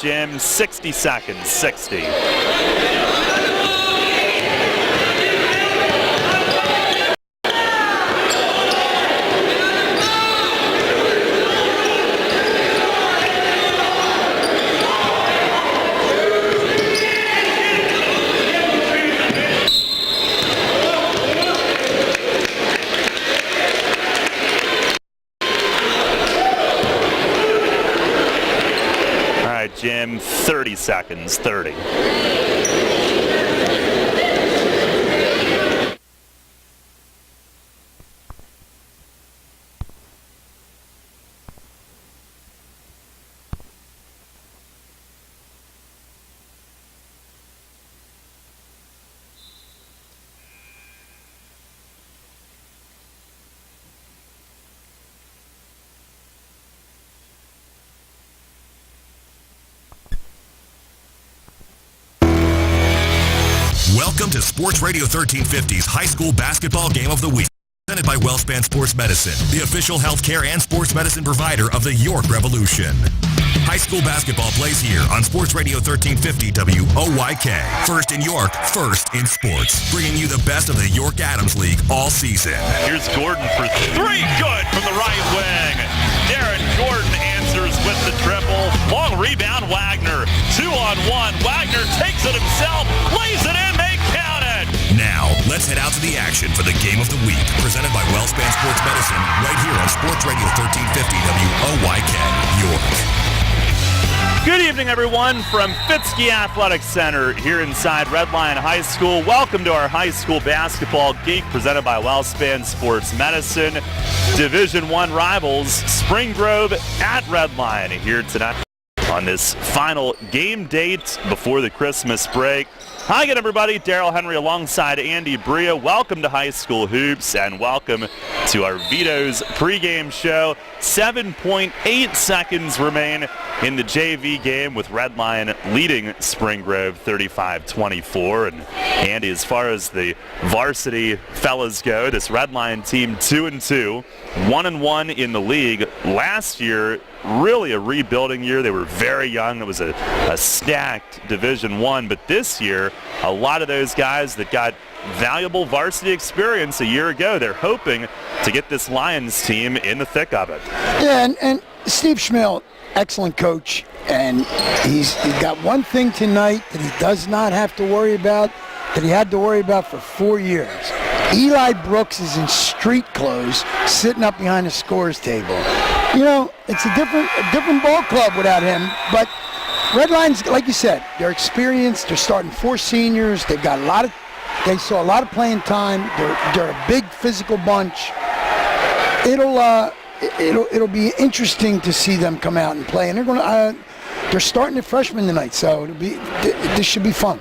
Jim. 60 seconds, 60. Jim, 30 seconds, 30. Welcome to Sports Radio 1350's High School Basketball Game of the Week. Presented by WellSpan Sports Medicine, the official healthcare and sports medicine provider of the York Revolution. High school basketball plays here on Sports Radio 1350 WYK. First in York, first in sports. Bringing you the best of the York Adams League all season. Here's Gordon for three. Good from the right wing. Darren Gordon answers with the triple. Long rebound, Wagner. 2-on-1. Wagner takes it himself, lays it in. They count it. Now, let's head out to the action for the Game of the Week. Presented by WellSpan Sports Medicine, right here on Sports Radio 1350 WOYK, York. Good evening, everyone, from Fitzke Athletic Center here inside Red Lion High School. Welcome to our high school basketball geek presented by WellSpan Sports Medicine. Division I rivals Spring Grove at Red Lion here tonight on this final game date before the Christmas break. Hi again, everybody. Daryl Henry alongside Andy Bria. Welcome to High School Hoops and welcome to our Vito's pregame show. 7.8 seconds remain in the JV game with Red Lion leading Spring Grove 35-24. And Andy, as far as the varsity fellas go, this Red Lion team 2-2, 1-1 in the league. Last year, really a rebuilding year. They were very young. It was a stacked Division I, but this year, a lot of those guys that got valuable varsity experience a year ago, they're hoping to get this Lions team in the thick of it. Yeah, and Steve Schmell, excellent coach, and he's got one thing tonight that he does not have to worry about, that he had to worry about for 4 years. Eli Brooks is in street clothes sitting up behind the scores table. You know, it's a different ball club without him, but Red Lions, like you said, they're experienced. They're starting 4 seniors. They've got they saw a lot of playing time. They're a big physical bunch. It'll be interesting to see them come out and play. And they're starting at freshmen tonight, so this should be fun.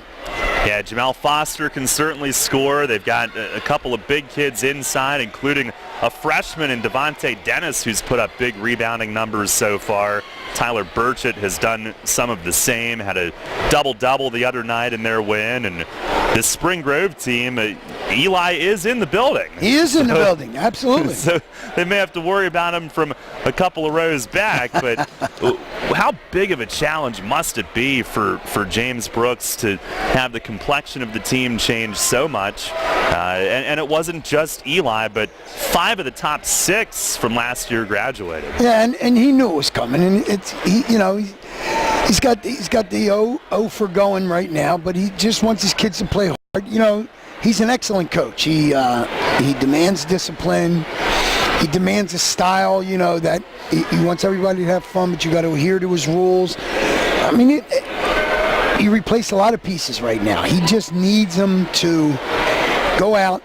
Yeah, Jamel Foster can certainly score. They've got a couple of big kids inside, including a freshman in Devontae Dennis, who's put up big rebounding numbers so far. Tyler Burchett has done some of the same, had a double-double the other night in their win. And this Spring Grove team, Eli is in the building. He is in the building, absolutely. So they may have to worry about him from a couple of rows back, but how big of a challenge must it be for James Brooks to have the complexion of the team change so much? And it wasn't just Eli, but 5 of the top 6 from last year graduated. Yeah, and he knew it was coming, and he's got the O for going right now, but he just wants his kids to play hard. You know, he's an excellent coach. He demands discipline. He demands a style, that he wants everybody to have fun, but you got to adhere to his rules. I mean, he replaced a lot of pieces right now. He just needs them to go out,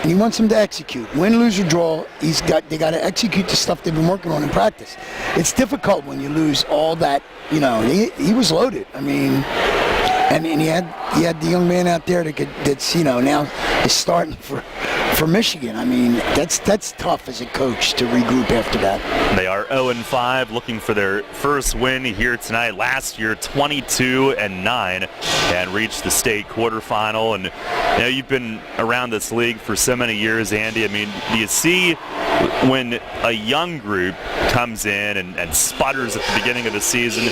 and he wants them to execute. Win, lose, or draw, they got to execute the stuff they've been working on in practice. It's difficult when you lose all that. He was loaded. I mean, and he had the young man out there that's now is starting for for Michigan. I mean, that's tough as a coach to regroup after that. They are 0-5, looking for their first win here tonight. Last year, 22-9, and reached the state quarterfinal. And you know, you've been around this league for so many years, Andy. I mean, do you see when a young group comes in and sputters at the beginning of the season,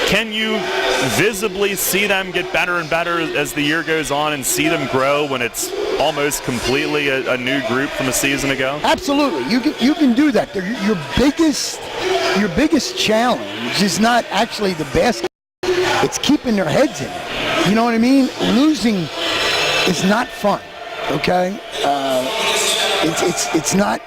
can you visibly see them get better and better as the year goes on and see them grow when it's almost completely a new group from a season ago? Absolutely. You can do that. Your biggest challenge is not actually the basket. It's keeping their heads in it. You know what I mean? Losing is not fun, okay? It's not.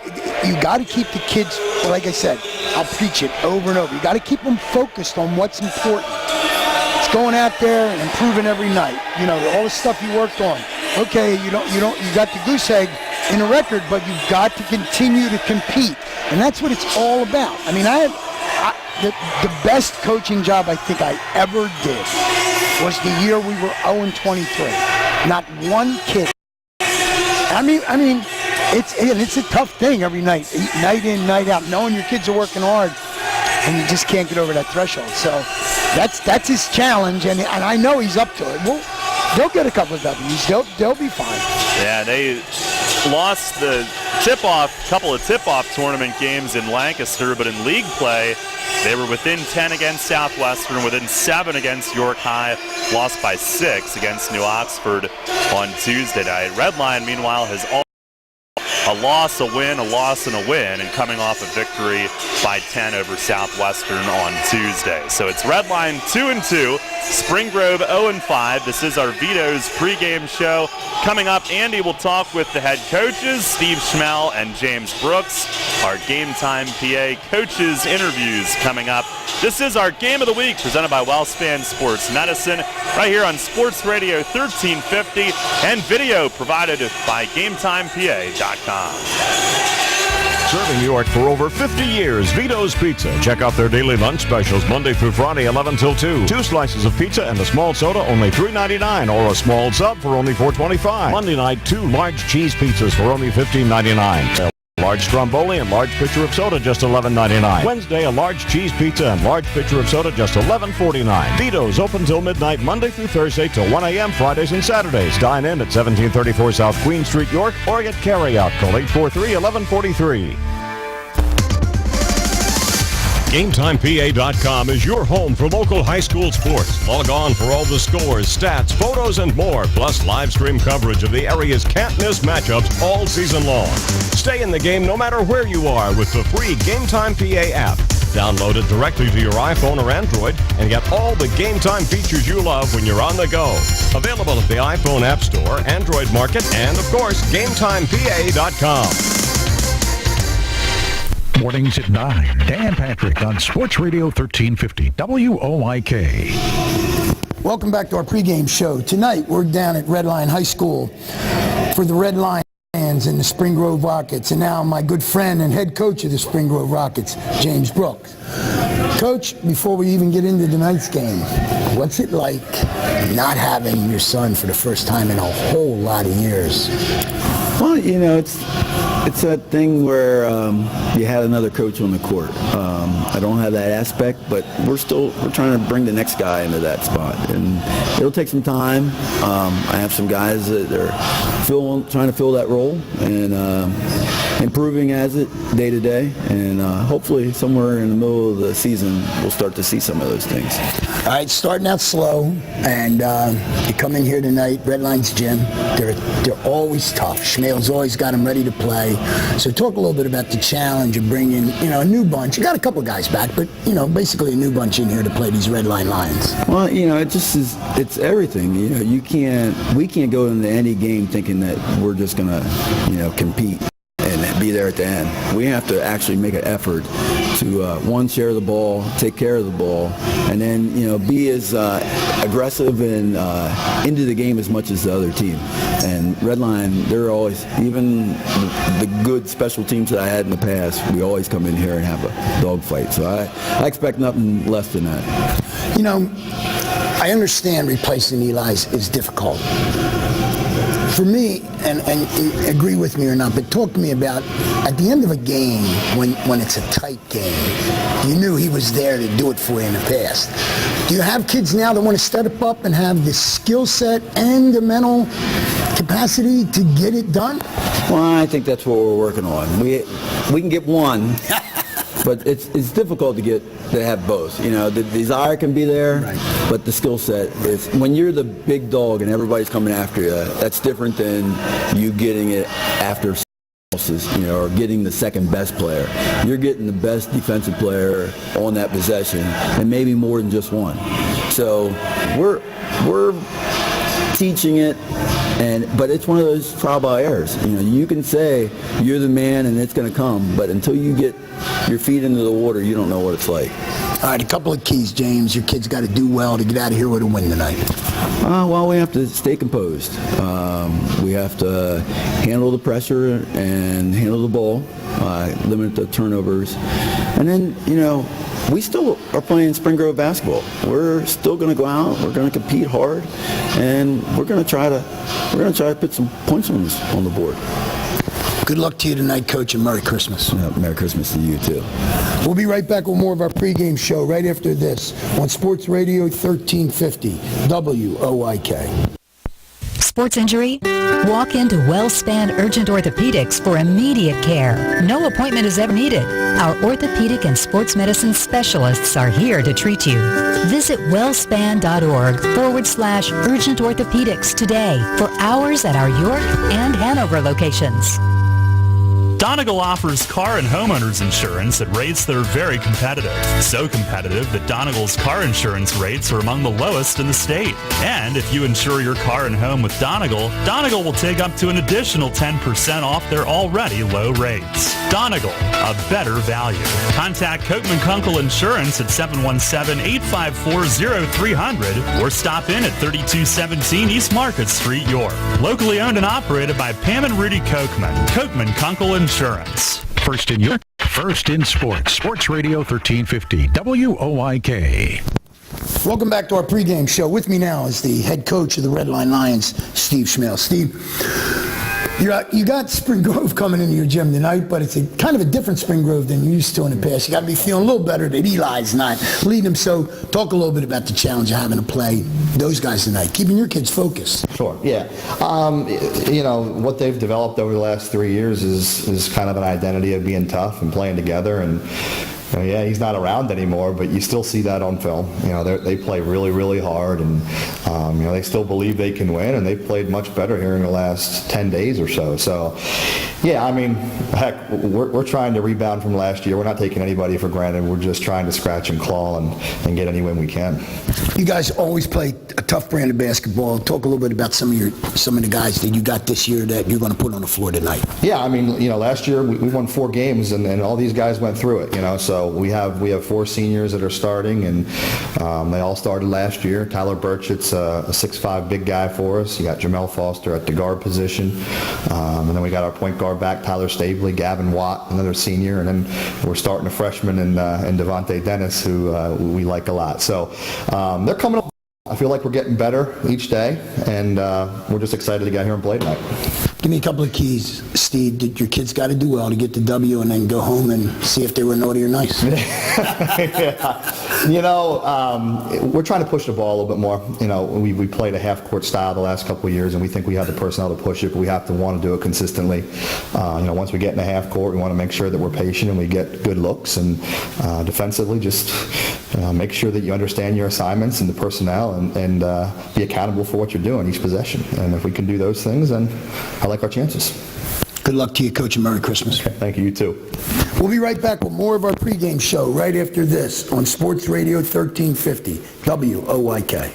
You got to keep the kids, like I said, I'll preach it over and over. You got to keep them focused on what's important. It's going out there and improving every night. You know, all the stuff you worked on. Okay, you got the goose egg in a record, but you've got to continue to compete. And that's what it's all about. I mean, the best coaching job I think I ever did was the year we were 0-23. Not one kid. I mean, it's a tough thing every night in, night out, knowing your kids are working hard, and you just can't get over that threshold. So that's his challenge, and I know he's up to it. They'll get a couple of W's. They'll be fine. Yeah, they lost the couple of tip-off tournament games in Lancaster, but in league play, they were within 10 against Southwestern, within 7 against York High, lost by 6 against New Oxford on Tuesday night. Redline, meanwhile, has a loss, a win, a loss, and a win, and coming off a victory by 10 over Southwestern on Tuesday. So it's Redline 2-2, Spring Grove 0-5. This is our Vito's pregame show. Coming up, Andy will talk with the head coaches, Steve Schmell and James Brooks. Our Game Time PA coaches interviews coming up. This is our Game of the Week presented by WellSpan Sports Medicine right here on Sports Radio 1350 and video provided by GameTimePA.com. Serving New York for over 50 years, Vito's Pizza. Check out their daily lunch specials Monday through Friday, 11 till 2. 2 slices of pizza and a small soda, only $3.99, or a small sub for only $4.25. Monday night, 2 large cheese pizzas for only $15.99. Large stromboli and large pitcher of soda, just $11.99. Wednesday, a large cheese pizza and large pitcher of soda, just $11.49. Vito's open till midnight, Monday through Thursday till 1 a.m. Fridays and Saturdays. Dine in at 1734 South Queen Street, York, or get carry-out. Call 843-1143. GameTimePA.com is your home for local high school sports. Log on for all the scores, stats, photos, and more, plus live stream coverage of the area's can't-miss matchups all season long. Stay in the game no matter where you are with the free Game Time PA app. Download it directly to your iPhone or Android and get all the Game Time features you love when you're on the go. Available at the iPhone App Store, Android Market, and, of course, GameTimePA.com. Mornings at 9. Dan Patrick on Sports Radio 1350 WOIK. Welcome back to our pregame show. Tonight, we're down at Redline High School for the Red Lions and the Spring Grove Rockets. And now my good friend and head coach of the Spring Grove Rockets, James Brooks. Coach, before we even get into tonight's game, what's it like not having your son for the first time in a whole lot of years? Well, you know, it's that thing where you had another coach on the court. I don't have that aspect, but we're trying to bring the next guy into that spot, and it'll take some time. I have some guys that are trying to fill that role and improving as it day to day, and hopefully somewhere in the middle of the season we'll start to see some of those things. All right, starting out slow, and you come in here tonight, Redline's gym. They're always tough. Schmale's always got them ready to play. So talk a little bit about the challenge of bringing, a new bunch. You got a couple guys back, but, basically a new bunch in here to play these Redline Lions. Well, it just is, it's everything. We can't go into any game thinking that we're just going to, compete and be there at the end. We have to actually make an effort to, one, share the ball, take care of the ball, and then, be as aggressive and into the game as much as the other team. And Redline, they're always, even the good special teams that I had in the past, we always come in here and have a dogfight. So I expect nothing less than that. I understand replacing Eli's is difficult. for me, and agree with me or not, but talk to me about at the end of a game when it's a tight game, you knew he was there to do it for you in the past. Do you have kids now that want to step up and have the skill set and the mental capacity to get it done? Well, I think that's what we're working on. We can get one, but it's difficult to have both. You know, the desire can be there, right, but the skill set is, when you're the big dog and everybody's coming after you, that's different than you getting it after else's, you know, or getting the second best player. You're getting the best defensive player on that possession, and maybe more than just one. So we're teaching it, but it's one of those trial by errors. You know, you can say you're the man and it's going to come, but until you get your feet into the water, you don't know what it's like. All right, a couple of keys, James. Your kids got to do well to get out of here with a win tonight. Well, we have to stay composed. We have to handle the pressure and handle the ball, limit the turnovers, and then, you know, we still are playing Spring Grove basketball. We're still going to go out. We're going to compete hard, and we're going to try to put some points on the board. Good luck to you tonight, Coach, and Merry Christmas. Yeah, Merry Christmas to you, too. We'll be right back with more of our pregame show right after this on Sports Radio 1350, WOIK. Sports injury? Walk into WellSpan Urgent Orthopedics for immediate care. No appointment is ever needed. Our orthopedic and sports medicine specialists are here to treat you. Visit wellspan.org/urgent orthopedics today for hours at our York and Hanover locations. Donegal offers car and homeowners insurance at rates that are very competitive. So competitive that Donegal's car insurance rates are among the lowest in the state. And if you insure your car and home with Donegal, Donegal will take up to an additional 10% off their already low rates. Donegal, a better value. Contact Coatman Kunkel Insurance at 717-854-0300 or stop in at 3217 East Market Street, York. Locally owned and operated by Pam and Rudy Kochman. Coatman Kunkel Insurance. First in York, first in sports. Sports Radio 1350, WOIK. Welcome back to our pregame show. With me now is the head coach of the Red Line Lions, Steve Schmell. Steve, you got Spring Grove coming into your gym tonight, but it's kind of a different Spring Grove than you used to in the past. You got to be feeling a little better that Eli's not leading them. So talk a little bit about the challenge of having to play those guys tonight, keeping your kids focused. Sure, yeah. You know, what they've developed over the last 3 years is kind of an identity of being tough and playing together. And yeah, he's not around anymore, but you still see that on film. You know, they play really, really hard, and you know, they still believe they can win, and they've played much better here in the last 10 days or so. So, yeah, I mean, heck, we're trying to rebound from last year. We're not taking anybody for granted. We're just trying to scratch and claw and get any win we can. You guys always play a tough brand of basketball. Talk a little bit about some of the guys that you got this year that you're going to put on the floor tonight. Yeah, I mean, you know, last year we won 4 games, and all these guys went through it. You know, so we have 4 seniors that are starting, and they all started last year. Tyler Burchett's a 6'5" big guy for us. You got Jamel Foster at the guard position, and then we got our point guard back, Tyler Stabley, Gavin Watt, another senior, and then we're starting a freshman in Devontae Dennis, who we like a lot. So they're coming up. I feel like we're getting better each day, and we're just excited to get here and play tonight. Give me a couple of keys, Steve, that your kids got to do well to get the W and then go home and see if they were naughty or nice. Yeah. You know, we're trying to push the ball a little bit more. You know, we played a half-court style the last couple of years, and we think we have the personnel to push it, but we have to want to do it consistently. You know, once we get in the half-court, we want to make sure that we're patient and we get good looks, and defensively just make sure that you understand your assignments and the personnel, and be accountable for what you're doing each possession. And if we can do those things, then I like our chances. Good luck to you, Coach, and Merry Christmas. Okay, thank you. You too. We'll be right back with more of our pregame show right after this on Sports Radio 1350, WOIK.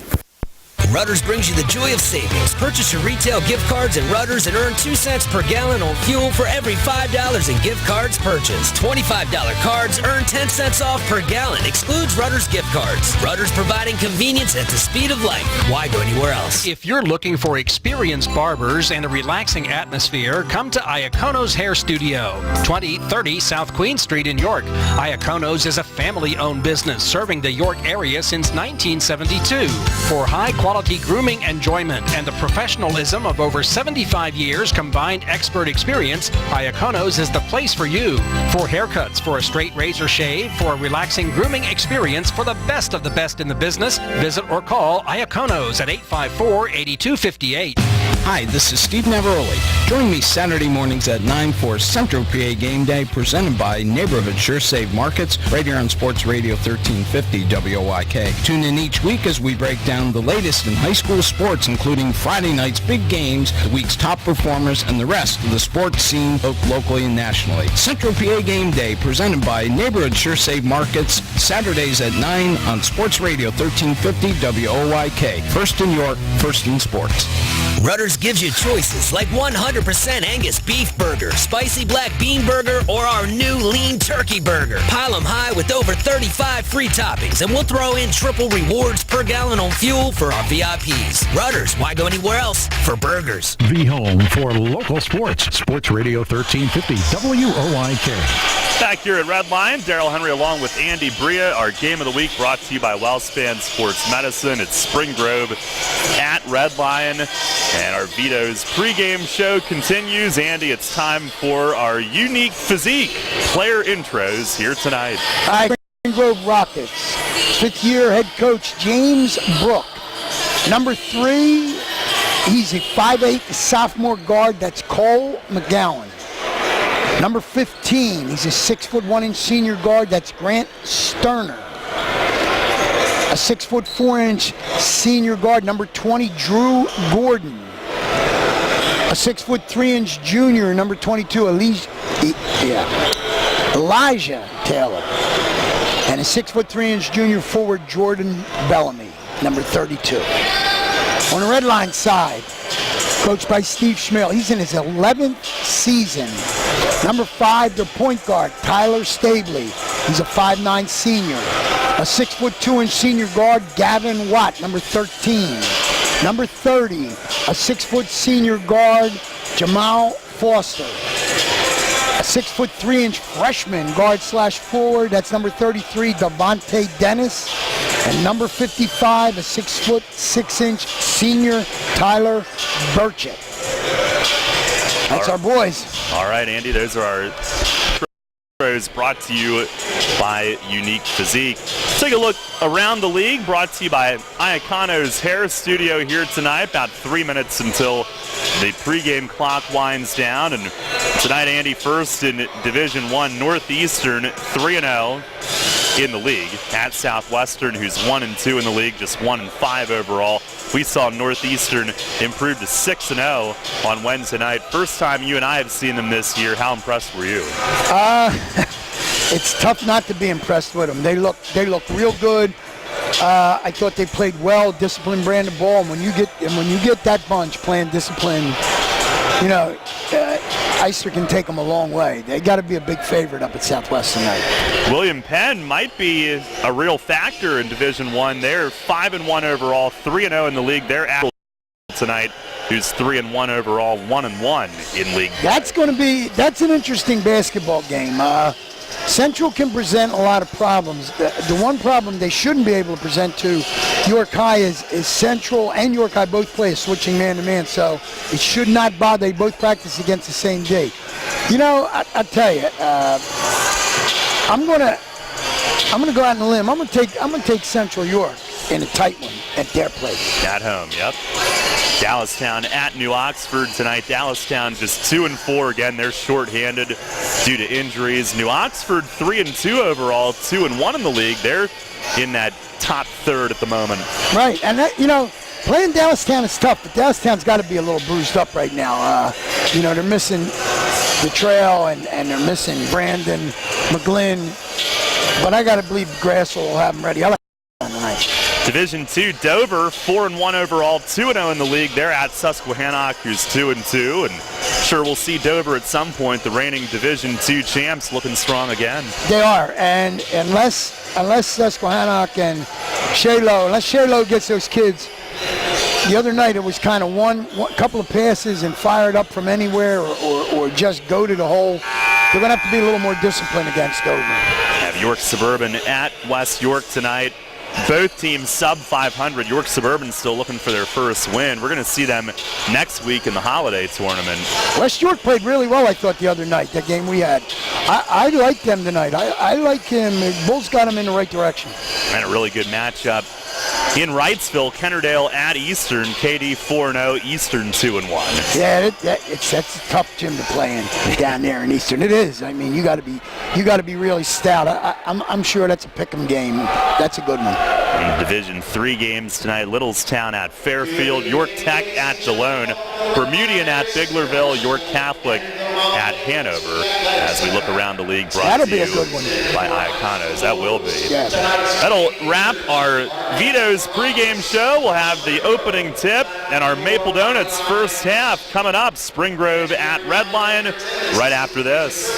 Rudders brings you the joy of savings. Purchase your retail gift cards at Rudders and earn 2 cents per gallon on fuel for every $5 in gift cards purchased. $25 cards earn 10 cents off per gallon. Excludes Rudders gift cards. Rudders providing convenience at the speed of light. Why go anywhere else? If you're looking for experienced barbers and a relaxing atmosphere, come to Iacono's Hair Studio, 2030 South Queen Street in York. Iacono's is a family-owned business serving the York area since 1972. For high-quality quality grooming enjoyment, and the professionalism of over 75 years combined expert experience, Iacono's is the place for you. For haircuts, for a straight razor shave, for a relaxing grooming experience for the best of the best in the business, visit or call Iacono's at 854-8258. Hi, this is Steve Navaroli. Join me Saturday mornings at 9 for Central PA Game Day presented by Neighborhood Sure Save Markets right here on Sports Radio 1350 WYK. Tune in each week as we break down the latest in high school sports, including Friday night's big games, the week's top performers, and the rest of the sports scene both locally and nationally. Central PA Game Day presented by Neighborhood Sure Save Markets, Saturdays at 9 on Sports Radio 1350 WOYK. First in York, first in sports. Rutter's gives you choices like 100% Angus beef burger, spicy black bean burger, or our new lean turkey burger. Pile them high with over 35 free toppings, and we'll throw in triple rewards per gallon on fuel for our VIPs. Rutter's, why go anywhere else for burgers? The home for local sports. Sports Radio 1350 WOYK. Back here at Redline, Daryl Henry along with Andy Bria. Our game of the week brought to you by WellSpan Sports Medicine. It's Spring Grove at Redline. And our Vito's pregame show continues. Andy, it's time for our unique physique player intros here tonight. Hi, Spring Grove Rockets. Fifth-year head coach James Brook. Number 3, he's a 5'8" sophomore guard. That's Cole McGowan. Number 15, he's a 6'1" senior guard. That's Grant Sterner. A 6'4" senior guard, number 20, Drew Gordon. A 6'3" junior, number 22, Elijah Taylor. And a 6'3" junior forward, Jordan Bellamy, number 32. On the red line side, coached by Steve Schmell. He's in his 11th season. Number 5, the point guard, Tyler Stabley. He's a 5'9" senior. A 6'2" senior guard, Gavin Watt, number 13. Number 30, a 6' senior guard, Jamal Foster. A 6'3" freshman guard / forward, that's number 33, Devontae Dennis. And number 55, a 6'6" senior, Tyler Burchett. That's our boys. All right, Andy, those are our intros brought to you by Unique Physique. Take a look around the league, brought to you by Iacono's Hair Studio here tonight. About 3 minutes until the pregame clock winds down. And tonight, Andy, first in Division I, Northeastern 3-0 in the league at Southwestern, who's 1-2 in the league, just 1-5 overall. We saw Northeastern improve to 6-0 on Wednesday night. First time you and I have seen them this year. How impressed were you? It's tough not to be impressed with them. They look real good. I thought they played well, disciplined brand of ball. And when you get that bunch playing discipline, Ister can take them a long way. They got to be a big favorite up at Southwest tonight. William Penn might be a real factor in Division I. They're 5-1 overall, 3-0 in the league. They're at tonight, who's 3-1 overall, 1-1 in league. That's an interesting basketball game. Central can present a lot of problems. The one problem they shouldn't be able to present to York High is Central and York High both play a switching man-to-man, so it should not bother. They both practice against the same day. I tell you, I'm gonna go out on a limb. I'm gonna take Central York in a tight one at their place. At home, yep. Dallastown at New Oxford tonight. Dallastown just 2-4. Again, they're shorthanded due to injuries. New Oxford 3-2 overall, 2-1 in the league. They're in that top third at the moment. Right, and that, playing Dallastown is tough, but Dallastown's got to be a little bruised up right now. They're missing the trail and they're missing Brandon McGlynn, but I got to believe Grassel will have them ready. I like them tonight. Division II, Dover, 4-1 overall, 2-0 in the league. They're at Susquehannock, who's 2-2, and sure we'll see Dover at some point, the reigning Division II champs, looking strong again. They are, and unless Susquehannock and Shaylo gets those kids. The other night it was kind of one couple of passes and fire it up from anywhere or just go to the hole. They're going to have to be a little more disciplined against Dover. Have York Suburban at West York tonight. Both teams sub 500. York Suburban still looking for their first win. We're going to see them next week in the holiday tournament. West York played really well, I thought, the other night, that game we had. I like them tonight. I like him. Bulls got him in the right direction. And a really good matchup in Wrightsville. Kennerdale at Eastern. KD 4-0, Eastern 2-1. Yeah, that's a tough gym to play in down there in Eastern. It is. I mean, you got to be really stout. I'm sure that's a pick'em game. That's a good one. In Division III games tonight, Littlestown at Fairfield, York Tech at DeLone, Bermudian at Biglerville, York Catholic at Hanover. As we look around the league, brought That'll to be you a good one by Iaconos. That will be. Yeah. That'll wrap our Vito's pregame show. We'll have the opening tip and our Maple Donuts first half coming up. Spring Grove at Red Lion right after this.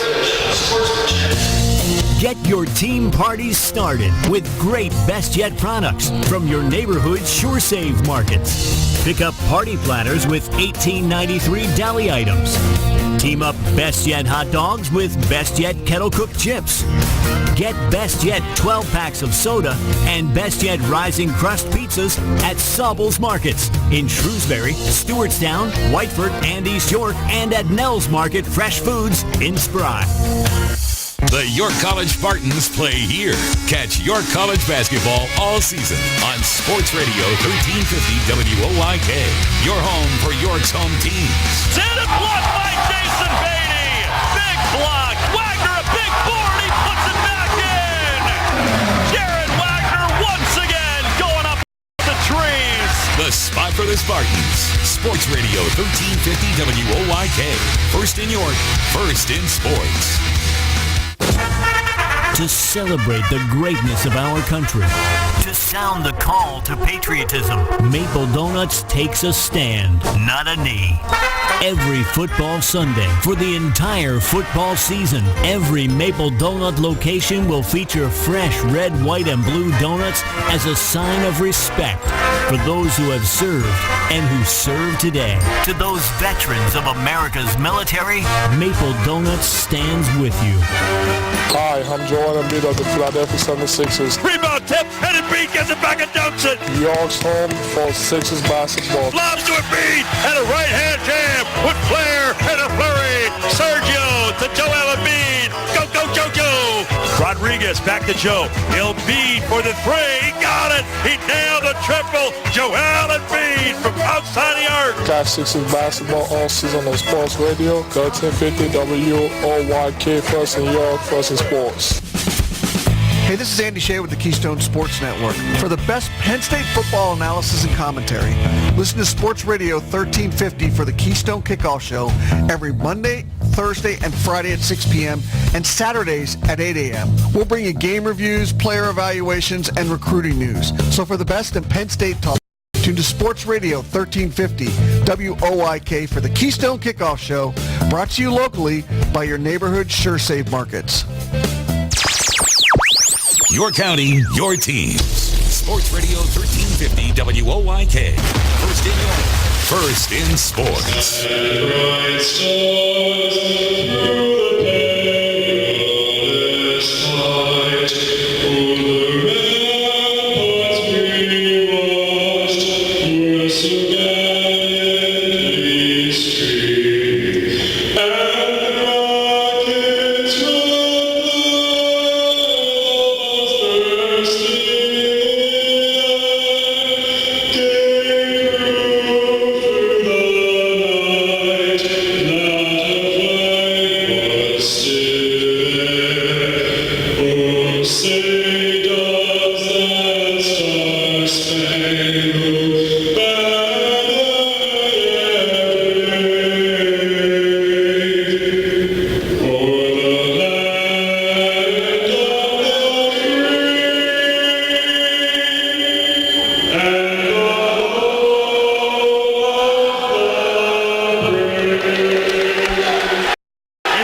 Get your team parties started with great Best Yet products from your neighborhood SureSave markets. Pick up party platters with $18.93 deli items. Team up Best Yet hot dogs with Best Yet kettle cooked chips. Get Best Yet 12 packs of soda and Best Yet Rising Crust pizzas at Sobel's Markets in Shrewsbury, Stewartstown, Whiteford, and East York, and at Nell's Market Fresh Foods in Spry. The York College Spartans play here. Catch York College basketball all season on Sports Radio 1350 WOYK. Your home for York's home teams. And a block by Jason Beatty. Big block. Wagner a big board. He puts it back in. Jared Wagner once again going up the trees. The spot for the Spartans. Sports Radio 1350 WOYK. First in York, first in sports. To celebrate the greatness of our country, to sound the call to patriotism, Maple Donuts takes a stand, not a knee. Every football Sunday for the entire football season, every Maple Donut location will feature fresh red, white, and blue donuts as a sign of respect for those who have served and who serve today. To those veterans of America's military, Maple Donuts stands with you. Hi, I'm Joel Embiid of the Philadelphia 76ers. Rebound tip, and Embiid gets it back and dunks it. York's home for Sixers basketball. Lobs to Embiid, and a right-hand jam with flair and a flurry. Sergio to Joel Embiid. Go, go, Jojo. Rodriguez back to Joe. Embiid for the three. He got it. He nailed the triple. Joel Embiid from outside the arc. Catch Sixers basketball all season on Sports Radio 1350 WOYK. First in York, first in sports. Hey, this is Andy Shea with the Keystone Sports Network. For the best Penn State football analysis and commentary, listen to Sports Radio 1350 for the Keystone Kickoff Show every Monday, Thursday, and Friday at 6 p.m. and Saturdays at 8 a.m. We'll bring you game reviews, player evaluations, and recruiting news. So for the best in Penn State talk, tune to Sports Radio 1350 WOYK for the Keystone Kickoff Show, brought to you locally by your neighborhood SureSave markets. Your county, your teams. Sports Radio 1350 WOYK. First in York, first in sports. Bright stars through the perilous fight. O'er the ramparts we watched, were so gallantly streamed, and rockets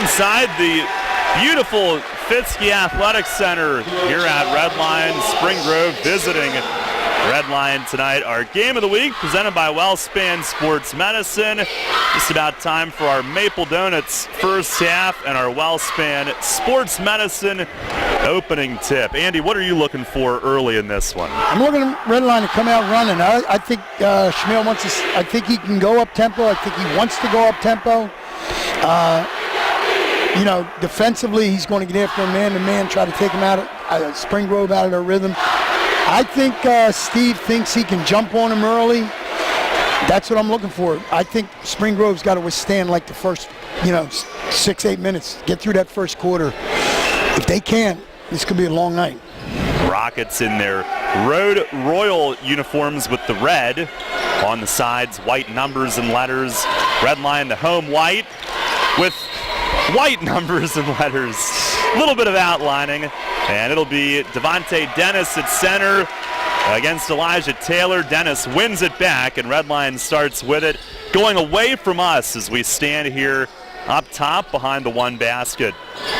inside the beautiful Fitzke Athletic Center here at Red Lion. Spring Grove visiting Redline tonight, our game of the week presented by WellSpan Sports Medicine. Just about time for our Maple Donuts first half and our WellSpan Sports Medicine opening tip. Andy, what are you looking for early in this one? I'm looking at Redline to come out running. I think Schmell wants to. I think he can go up tempo. I think he wants to go up tempo. Defensively, he's going to get after a man-to-man, try to take him out of Spring Grove out of their rhythm. I think Steve thinks he can jump on him early. That's what I'm looking for. I think Spring Grove's got to withstand like the first, 6-8 minutes. Get through that first quarter. If they can't, this could be a long night. Rockets in their Road Royal uniforms with the red on the sides, white numbers and letters. Redline, the home white with white numbers and letters. A little bit of outlining. And it'll be Devontae Dennis at center against Elijah Taylor. Dennis wins it back, and Redline starts with it, going away from us as we stand here up top behind the one basket.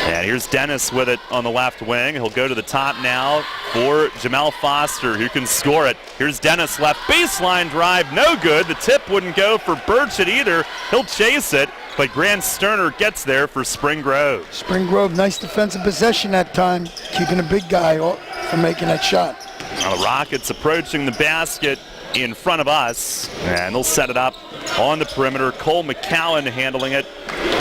And here's Dennis with it on the left wing. He'll go to the top now for Jamel Foster, who can score it. Here's Dennis left baseline drive, no good. The tip wouldn't go for Burchett either. He'll chase it, but Grant Sterner gets there for Spring Grove. Spring Grove, nice defensive possession that time, keeping a big guy from making that shot. Now the Rockets approaching the basket in front of us, and they'll set it up on the perimeter. Cole McCowan handling it.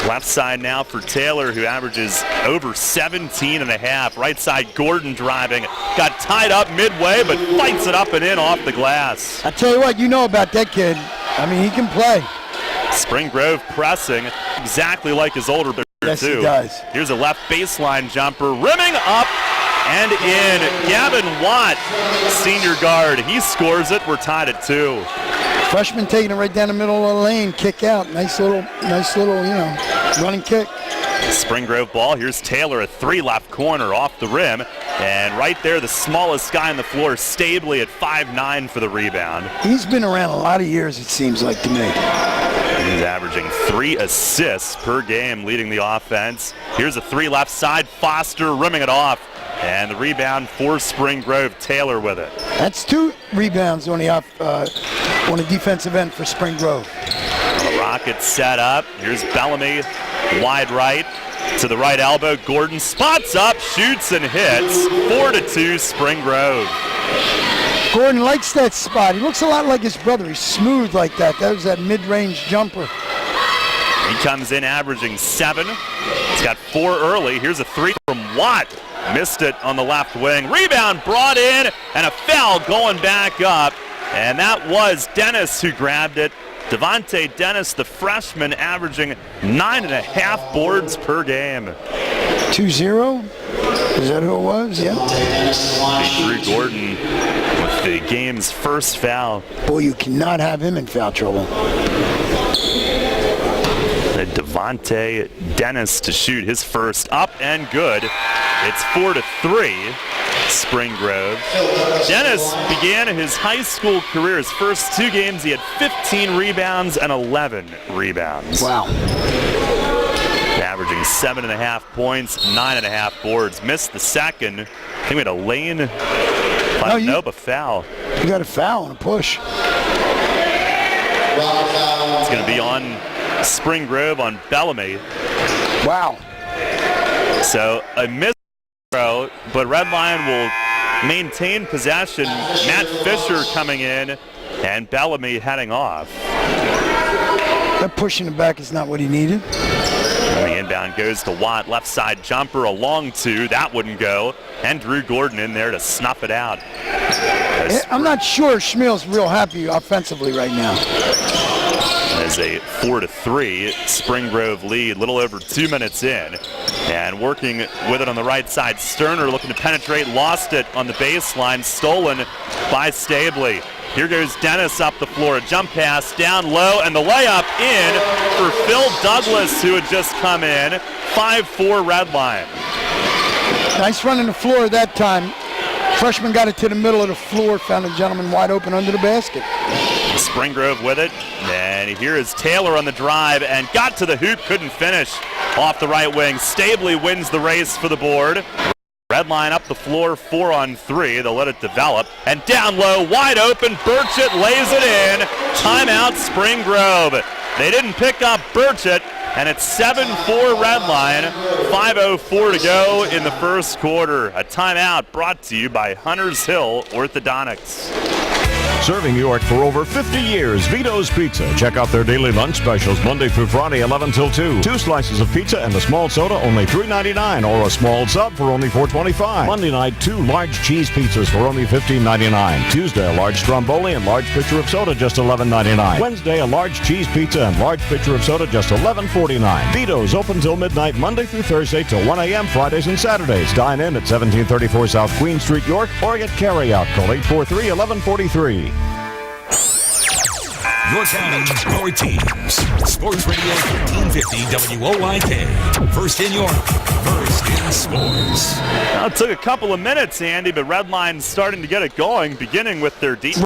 Left side now for Taylor, who averages over 17 and a half. Right side, Gordon driving. Got tied up midway, but fights it up and in off the glass. I tell you what, you know about that kid. I mean, he can play. Spring Grove pressing exactly like his older brother, yes, too. He does. Here's a left baseline jumper, rimming up and in. Gavin Watt, senior guard, he scores it. We're tied at 2. Freshman taking it right down the middle of the lane, kick out. Nice little, running kick. Spring Grove ball. Here's Taylor, a 3 left corner off the rim. And right there, the smallest guy on the floor, Stabley at 5'9" for the rebound. He's been around a lot of years, it seems like to me. He's averaging 3 assists per game, leading the offense. Here's a 3 left side. Foster rimming it off. And the rebound for Spring Grove. Taylor with it. That's 2 rebounds on the defensive end for Spring Grove. The Rockets set up. Here's Bellamy, wide right to the right elbow. Gordon spots up, shoots and hits. 4-2 Spring Grove. Gordon likes that spot. He looks a lot like his brother. He's smooth like that. That was that mid-range jumper. He comes in averaging 7. He's got 4 early. Here's a 3 from Watt. Missed it on the left wing. Rebound brought in, and a foul going back up. And that was Dennis who grabbed it. Devontae Dennis, the freshman, averaging 9.5 boards per game. 2-0? Is that who it was? Yeah. Drew Gordon with the game's first foul. Boy, you cannot have him in foul trouble. Devontae Dennis to shoot his first, up and good. It's 4-3, Spring Grove. Dennis began his high school career, his first 2 games, he had 15 rebounds and 11 rebounds. Wow. Averaging 7.5 points, 9.5 boards. Missed the second. I think we had a lane. A foul. You got a foul and a push. It's going to be on Spring Grove on Bellamy. Wow. So a miss throw, but Redline will maintain possession. Matt Fisher coming in and Bellamy heading off. That push in the back is not what he needed. And the inbound goes to Watt. Left side jumper, a long 2. That wouldn't go. And Drew Gordon in there to snuff it out. I'm not sure Schmell's real happy offensively right now. As a 4-3 Spring Grove lead, little over 2 minutes in. And working with it on the right side, Sterner looking to penetrate, lost it on the baseline, stolen by Stabley. Here goes Dennis up the floor, a jump pass down low, and the layup in for Phil Douglas, who had just come in. 5-4 Redline. Nice run in the floor that time. Freshman got it to the middle of the floor, found a gentleman wide open under the basket. Spring Grove with it, and here is Taylor on the drive, and got to the hoop, couldn't finish off the right wing. Stabley wins the race for the board. Redline up the floor, 4-on-3. They'll let it develop. And down low, wide open. Burchett lays it in. Timeout, Spring Grove. They didn't pick up Burchett, and it's 7-4 Redline. 5:04 to go in the first quarter. A timeout brought to you by Hunters Hill Orthodontics. Serving York for over 50 years, Vito's Pizza. Check out their daily lunch specials Monday through Friday, 11 till 2. 2 slices of pizza and a small soda, only $3.99, or a small sub for only $4.25. Monday night, 2 large cheese pizzas for only $15.99. Tuesday, a large stromboli and large pitcher of soda, just $11.99. Wednesday, a large cheese pizza and large pitcher of soda, just $11.49. Vito's open till midnight, Monday through Thursday till 1 a.m. Fridays and Saturdays. Dine in at 1734 South Queen Street, York, or get carry-out. Call 843-1143. Your town, your teams. Sports Radio 1350 WYK. First in York, first in sports. Now, it took a couple of minutes, Andy, but Redline's starting to get it going, beginning with their defense.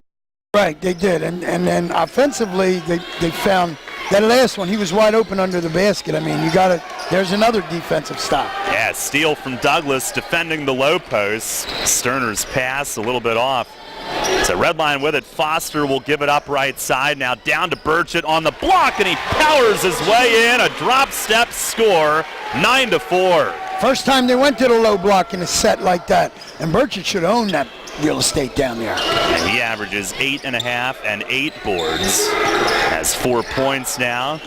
Right, they did. And then offensively, they found that last one. He was wide open under the basket. I mean, there's another defensive stop. Yeah, steal from Douglas, defending the low post. Sterner's pass a little bit off. So Redline with it. Foster will give it up right side. Now down to Burchett on the block, and he powers his way in. A drop step score, 9-4. First time they went to the low block in a set like that. And Burchett should own that real estate down there. And he averages 8.5 and 8 boards. Has 4 points now.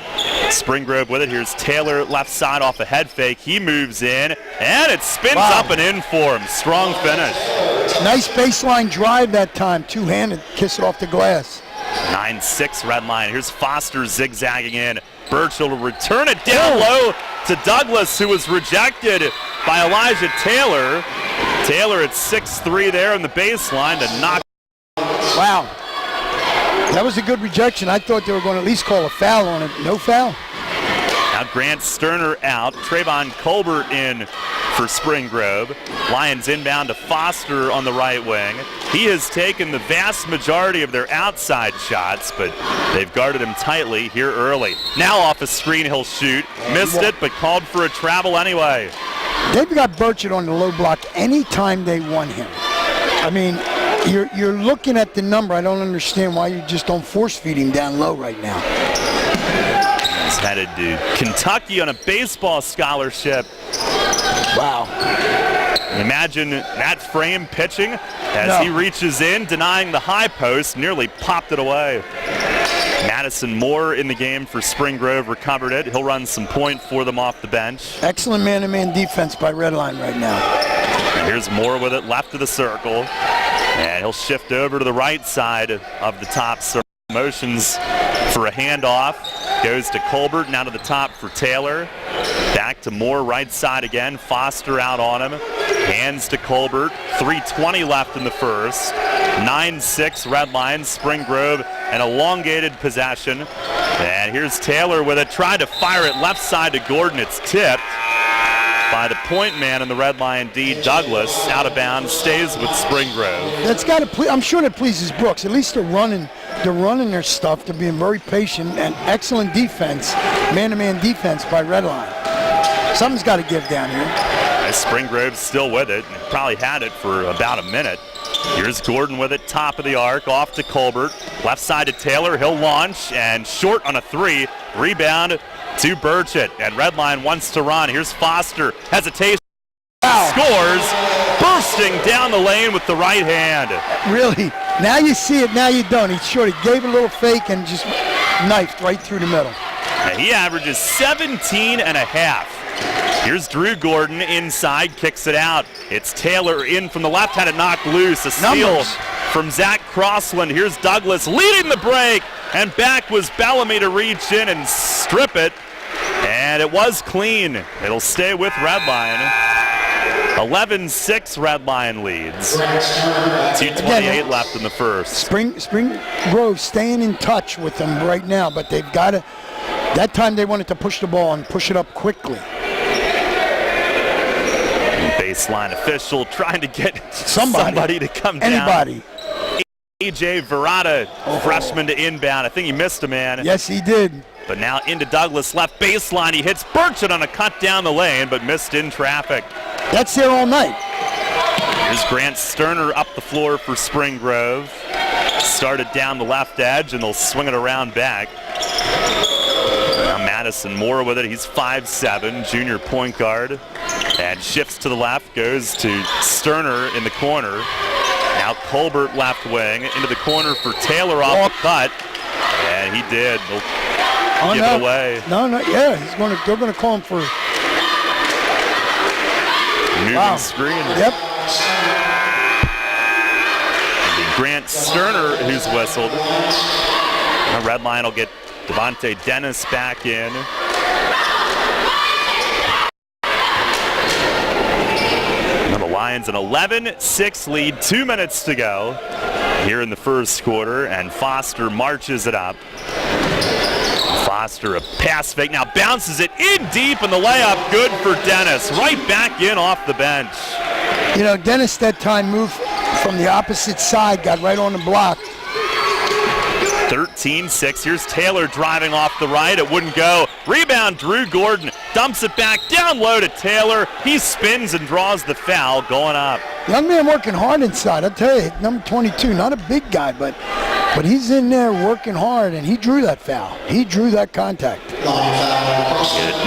Spring Grove with it. Here's Taylor left side off a head fake. He moves in, and it spins up and in for him. Strong finish. Nice baseline drive that time. Two-handed, kiss it off the glass. 9-6 Redline. Here's Foster zigzagging in. Burchett will return it down low to Douglas, who was rejected by Elijah Taylor. Taylor at 6'3" there on the baseline to knock. Wow. That was a good rejection. I thought they were going to at least call a foul on it. No foul. Now Grant Sterner out. Trayvon Colbert in for Spring Grove. Lions inbound to Foster on the right wing. He has taken the vast majority of their outside shots, but they've guarded him tightly here early. Now off a screen he'll shoot. Missed it, but called for a travel anyway. They've got Burchett on the low block anytime they want him. I mean, you're looking at the number. I don't understand why you just don't force feed him down low right now. He's headed to Kentucky on a baseball scholarship. Wow. Imagine that frame pitching as he reaches in, denying the high post, nearly popped it away. Madison Moore in the game for Spring Grove, recovered it. He'll run some point for them off the bench. Excellent man-to-man defense by Redline right now. And here's Moore with it left of the circle. And he'll shift over to the right side of the top circle. Motions for a handoff. Goes to Colbert, now to the top for Taylor. Back to Moore, right side again. Foster out on him. Hands to Colbert. 3:20 left in the first. 9-6 Redline. Spring Grove, an elongated possession. And here's Taylor with it. Tried to fire it left side to Gordon. It's tipped by the point man in the Redline D, Douglas. Out of bounds, stays with Spring Grove. That's got to. I'm sure that pleases Brooks. At least they're running their stuff. They're being very patient and excellent defense, man-to-man defense by Redline. Something's got to give down here. Spring Grove's still with it. Probably had it for about a minute. Here's Gordon with it, top of the arc, off to Colbert. Left side to Taylor. He'll launch and short on a 3. Rebound to Burchett. And Redline wants to run. Here's Foster. Hesitation. Wow. Scores. Bursting down the lane with the right hand. Really? Now you see it, now you don't. He's short. He gave a little fake and just knifed right through the middle. And he averages 17.5. Here's Drew Gordon inside, kicks it out. It's Taylor in from the left, had it knocked loose. A steal from Zach Crossland. Here's Douglas leading the break, and back was Bellamy to reach in and strip it. And it was clean. It'll stay with Redline. 11-6 Redline leads. 2:28 left in the first. Spring Grove staying in touch with them right now, but they've got to. That time they wanted to push the ball and push it up quickly. Baseline official trying to get somebody to come down. Anybody. A.J. Verrata, freshman to inbound. I think he missed a man. Yes, he did. But now into Douglas, left baseline. He hits Burchett on a cut down the lane, but missed in traffic. That's there all night. Here's Grant Sterner up the floor for Spring Grove. Started down the left edge, and they'll swing it around back. Now Madison Moore with it. He's 5'7", junior point guard. And shifts to the left, goes to Sterner in the corner. Now Colbert left wing, into the corner for Taylor off the cut. And he did. They'll give it away. Yeah, they're going to call him for moving screen. Yep. Grant Sterner who's whistled. The red line will get Devontae Dennis back in. Now the Lions an 11-6 lead, 2 minutes to go here in the first quarter, and Foster marches it up. Foster, a pass fake, now bounces it in deep, and the layup good for Dennis. Right back in off the bench. You know, Dennis that time moved from the opposite side, got right on the block. 13-6. Here's Taylor driving off the right. It wouldn't go. Rebound, Drew Gordon dumps it back down low to Taylor. He spins and draws the foul, going up. Young man working hard inside. I'll tell you, number 22, not a big guy, but he's in there working hard, and he drew that foul. He drew that contact.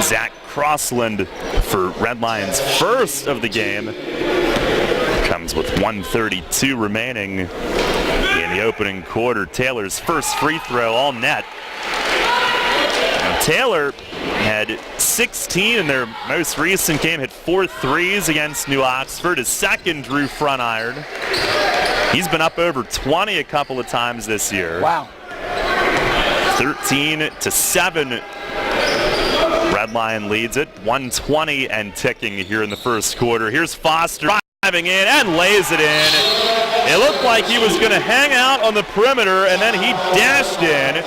Zach Crossland for Red Lions' first of the game. Comes with 1:32 remaining in the opening quarter. Taylor's first free throw, all net. Now, Taylor had 16 in their most recent game, hit 4 threes against New Oxford. His second drew front iron. He's been up over 20 a couple of times this year. Wow. 13-7. Red Lion leads it. 1:20 and ticking here in the first quarter. Here's Foster driving in and lays it in. It looked like he was going to hang out on the perimeter, and then he dashed in.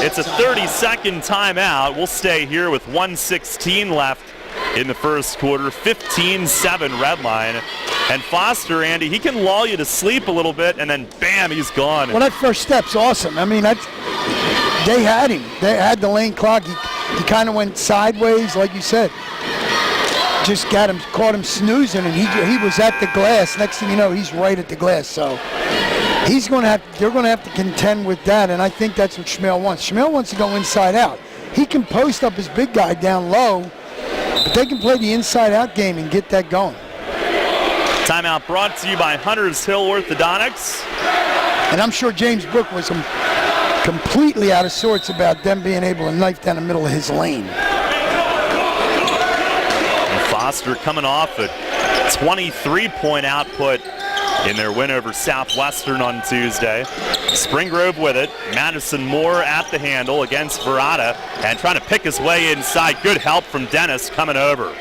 It's a 30-second timeout. We'll stay here with 1:16 left in the first quarter. 15-7 Red Line. And Foster, Andy, he can lull you to sleep a little bit, and then bam, he's gone. Well, that first step's awesome. I mean, they had him. They had the lane clock. He kind of went sideways, like you said. Just caught him snoozing, and he was at the glass. Next thing you know, he's right at the glass. So they're going to have to contend with that, and I think that's what Schmell wants. Schmell wants to go inside out. He can post up his big guy down low, but they can play the inside-out game and get that going. Timeout brought to you by Hunters Hill Orthodontics. And I'm sure James Brook was completely out of sorts about them being able to knife down the middle of his lane. Foster coming off a 23-point output in their win over Southwestern on Tuesday. Spring Grove with it. Madison Moore at the handle against Verada and trying to pick his way inside. Good help from Dennis coming over.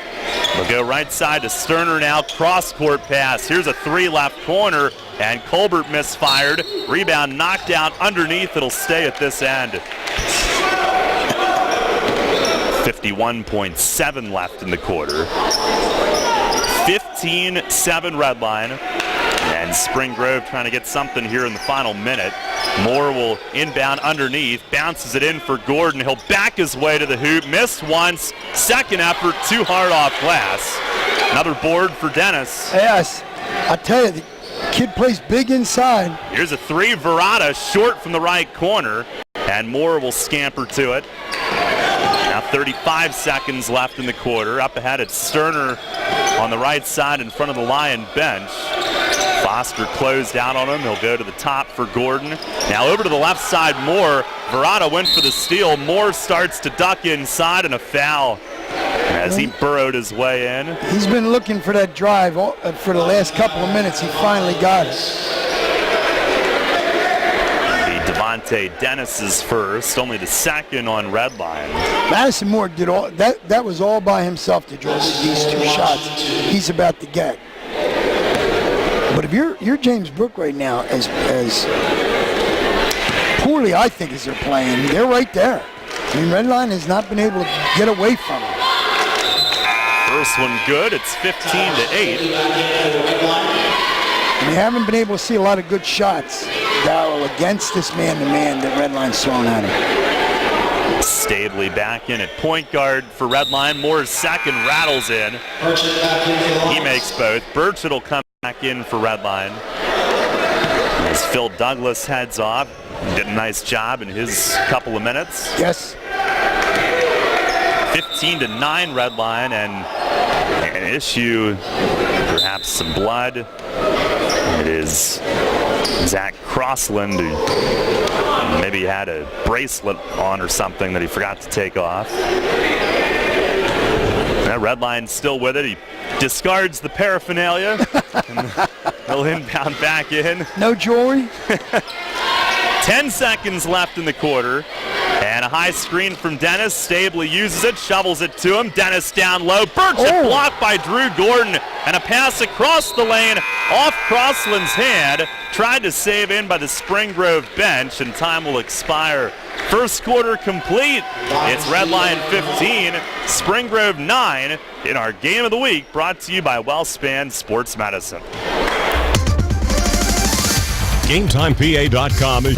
They'll go right side to Sterner now. Cross-court pass. Here's a 3 left corner, and Colbert misfired. Rebound knocked out underneath. It'll stay at this end. 51.7 left in the quarter. 15-7 Red Line. And Spring Grove trying to get something here in the final minute. Moore will inbound underneath, bounces it in for Gordon. He'll back his way to the hoop, missed once, second effort, too hard off glass. Another board for Dennis. Yes, I tell you, the kid plays big inside. Here's a 3, Verada, short from the right corner, and Moore will scamper to it. Now 35 seconds left in the quarter. Up ahead it's Sterner on the right side in front of the Lion bench. Foster closed out on him. He'll go to the top for Gordon. Now over to the left side, Moore. Verada went for the steal. Moore starts to duck inside, and a foul as he burrowed his way in. He's been looking for that drive for the last couple of minutes. He finally got it. Devontae Dennis's first, only the second on Red Line. Madison Moore did all that. That was all by himself to draw these 2 shots he's about to get. But if you're James Brook right now, as poorly I think as they're playing, they're right there. I mean, Red Line has not been able to get away from them. First one good. It's 15-8. And they haven't been able to see a lot of good shots, Darryl, against this man-to-man that Red Line's thrown at him. Stabley back in at point guard for Redline. Moore's second rattles in. He makes both. Burchett will come back in for Redline. As Phil Douglas heads off, did a nice job in his couple of minutes. Yes. 15-9 Redline, and an issue, perhaps some blood. It is Zach Crossland, who maybe had a bracelet on or something that he forgot to take off. That Redline's still with it. He discards the paraphernalia. And he'll inbound back in. No jewelry. 10 seconds left in the quarter. And a high screen from Dennis. Stabley uses it, shovels it to him. Dennis down low. Burchett blocked by Drew Gordon. And a pass across the lane off Crossland's hand. Tried to save in by the Spring Grove bench, and time will expire. First quarter complete. It's Redline 15, Spring Grove 9 in our Game of the Week, brought to you by WellSpan Sports Medicine. GameTimePA.com is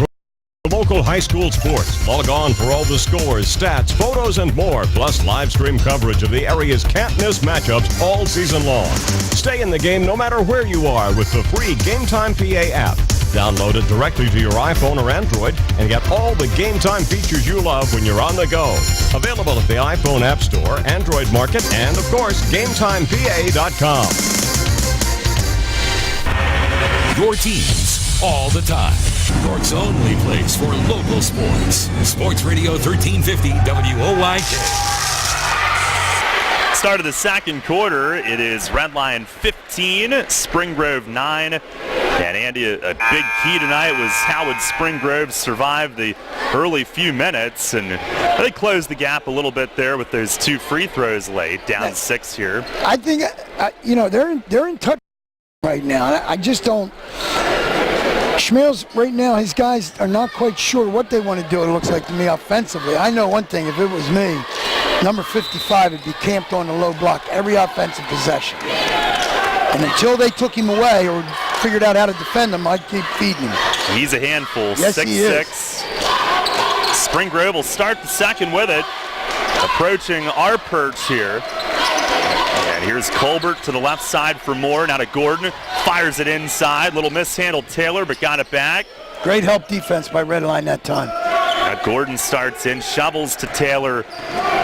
local high school sports. Log on for all the scores, stats, photos, and more, plus live stream coverage of the area's can't-miss matchups all season long. Stay in the game no matter where you are with the free GameTime PA app. Download it directly to your iPhone or Android and get all the Game Time features you love when you're on the go. Available at the iPhone App Store, Android Market, and of course, GameTimePA.com. Your teams all the time. York's only place for local sports. Sports Radio 1350 WOYK. Start of the second quarter, it is Redline 15, Spring Grove 9. And Andy, a big key tonight was how would Spring Grove survive the early few minutes, and they closed the gap a little bit there with those two free throws late, down 6 here. I think, they're in touch right now. I just don't. Schmell's right now, his guys are not quite sure what they want to do, it looks like to me, offensively. I know one thing, if it was me, number 55 would be camped on the low block every offensive possession. And until they took him away or figured out how to defend him, I'd keep feeding him. He's a handful, yes, 6'6". Spring Grove will start the second with it, approaching our perch here. And here's Colbert to the left side for Moore. Now to Gordon. Fires it inside. Little mishandled Taylor, but got it back. Great help defense by Redline that time. Now Gordon starts in. Shovels to Taylor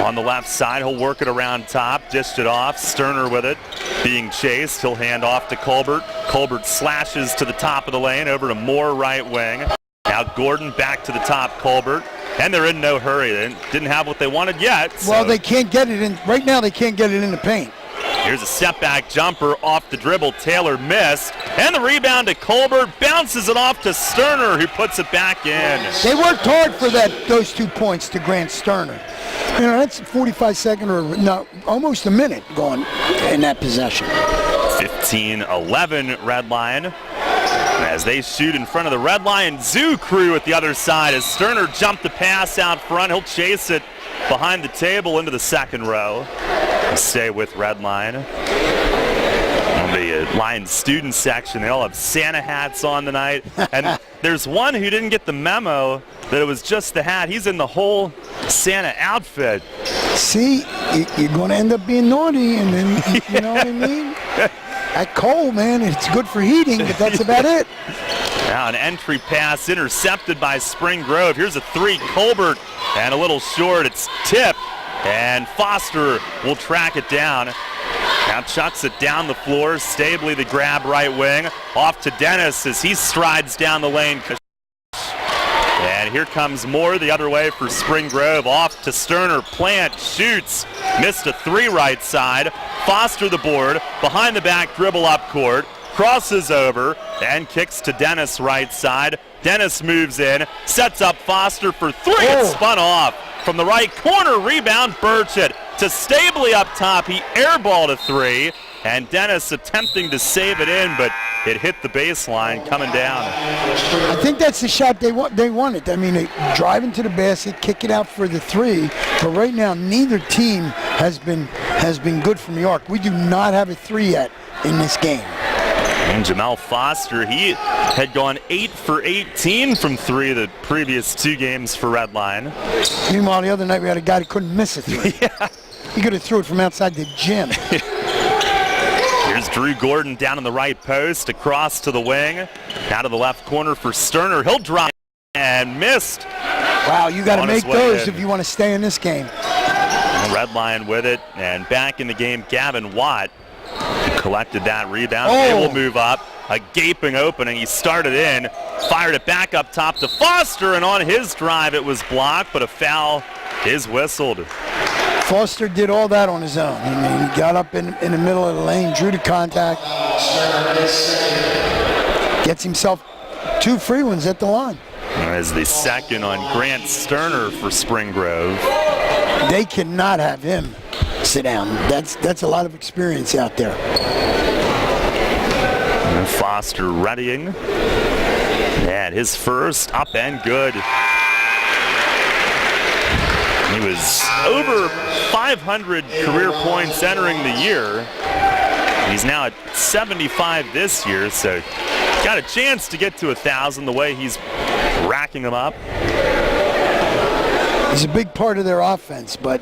on the left side. He'll work it around top. Dished it off. Sterner with it. Being chased. He'll hand off to Colbert. Colbert slashes to the top of the lane. Over to Moore, right wing. Now Gordon back to the top. Colbert. And they're in no hurry. They didn't have what they wanted yet. So. Well, they can't get it in. Right now, they can't get it in the paint. Here's a step-back jumper off the dribble. Taylor missed. And the rebound to Colbert. Bounces it off to Sterner, who puts it back in. They worked hard for those 2 points to Grant Sterner. That's 45 seconds or no, almost a minute gone in that possession. 15-11 Redline. As they shoot in front of the Redline Zoo crew at the other side. As Sterner jumped the pass out front, he'll chase it behind the table into the second row. Stay with Redline. On the Lions student section, they all have Santa hats on tonight. And there's one who didn't get the memo that it was just the hat. He's in the whole Santa outfit. See, you're going to end up being naughty, and then, you know what I mean? That cold, man, it's good for heating, but that's about it. Now an entry pass intercepted by Spring Grove. Here's a three, Colbert, and a little short. It's tipped, and Foster will track it down. Now chucks it down the floor. Stabley the grab right wing. Off to Dennis as he strides down the lane. And here comes Moore the other way for Spring Grove. Off to Sterner. Plant shoots. Missed a three right side. Foster the board. Behind the back dribble up court. Crosses over and kicks to Dennis right side. Dennis moves in. Sets up Foster for three. It's spun off. From the right corner, rebound Burchett to Stabley up top. He airballed a three. And Dennis attempting to save it in, but it hit the baseline coming down. I think that's the shot they wanted. I mean, they drive into the basket, kick it out for the three. But right now, neither team has been good from York. We do not have a three yet in this game. And Jamel Foster, he had gone 8 for 18 from 3 the previous 2 games for Redline. Meanwhile, the other night we had a guy that couldn't miss a 3. Yeah. He could have threw it from outside the gym. Here's Drew Gordon down in the right post, across to the wing, out of the left corner for Sterner. He'll drop and missed. Wow, you got to make those if you want to stay in this game. Redline with it, and back in the game, Gavin Watt collected that rebound. Oh. They will move up. A gaping opening. He started in, fired it back up top to Foster, and on his drive it was blocked, but a foul is whistled. Foster did all that on his own. I mean, he got up in the middle of the lane, drew the contact, gets himself 2 free ones at the line. As the second on Grant Sterner for Spring Grove. They cannot have him sit down. That's a lot of experience out there. And Foster readying. And his first up and good. He was over 500 career points entering the year. He's now at 75 this year, so got a chance to get to 1,000 the way he's racking them up. He's a big part of their offense, but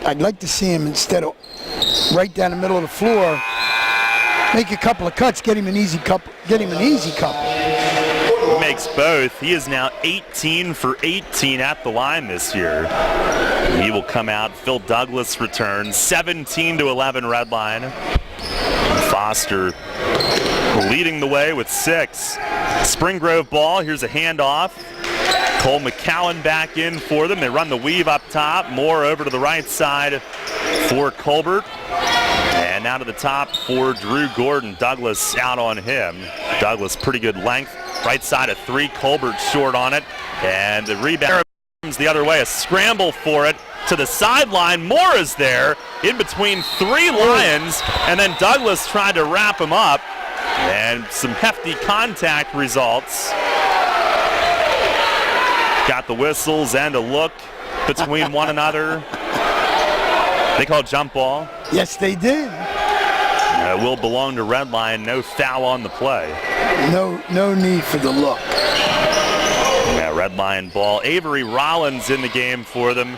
I'd like to see him, instead of right down the middle of the floor, make a couple of cuts, get him an easy couple. He makes both. He is now 18 for 18 at the line this year. He will come out. Phil Douglas returns. 17-11 Redline. Foster leading the way with 6. Spring Grove ball. Here's a handoff. Cole McCowan back in for them. They run the weave up top. Moore over to the right side for Colbert. And now to the top for Drew Gordon. Douglas out on him. Douglas pretty good length. Right side of 3. Colbert short on it. And the rebound comes the other way. A scramble for it to the sideline. Moore is there in between 3 Lions. And then Douglas tried to wrap him up. And some hefty contact results. Got the whistles and a look between one another. They call jump ball. Yes, they did. It will belong to Redline. No foul on the play. No need for the look. Yeah, Redline ball. Avery Rollins in the game for them.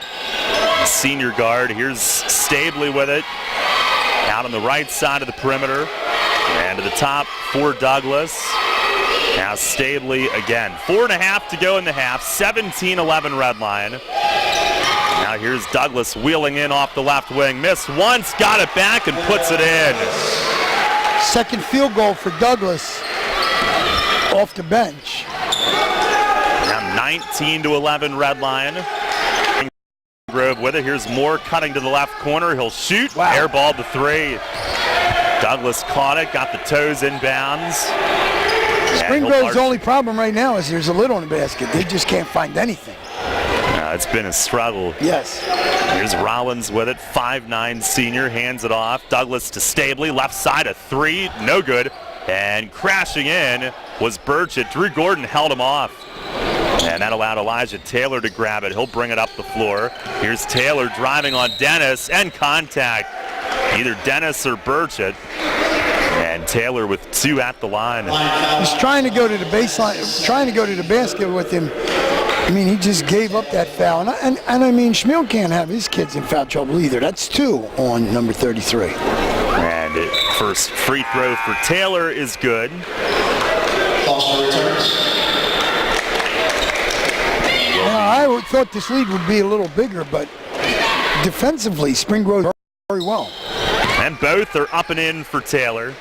Senior guard. Here's Stabley with it. Out on the right side of the perimeter. And to the top for Douglas. Now Stabley again. 4.5 to go in the half. 17-11 Redline. Now here's Douglas wheeling in off the left wing. Missed once, got it back and puts it in. Second field goal for Douglas off the bench. Now 19-11 Redline. Grove with it. Here's Moore cutting to the left corner. He'll shoot. Wow. Airballed the 3. Douglas caught it, got the toes inbounds. Spring Grove's only problem right now is there's a lid on the basket. They just can't find anything. It's been a struggle. Yes. Here's Rollins with it. 5'9" senior, hands it off. Douglas to Stabley, left side, a 3, no good. And crashing in was Burchett. Drew Gordon held him off. And that allowed Elijah Taylor to grab it. He'll bring it up the floor. Here's Taylor driving on Dennis, and contact. Either Dennis or Burchett. And Taylor with 2 at the line. He's trying to go to the baseline, trying to go to the basket with him. I mean, he just gave up that foul. And I mean, Schmell can't have his kids in foul trouble either. That's 2 on number 33. And first free throw for Taylor is good. I thought this lead would be a little bigger, but defensively, Spring Grove very well. And both are up and in for Taylor.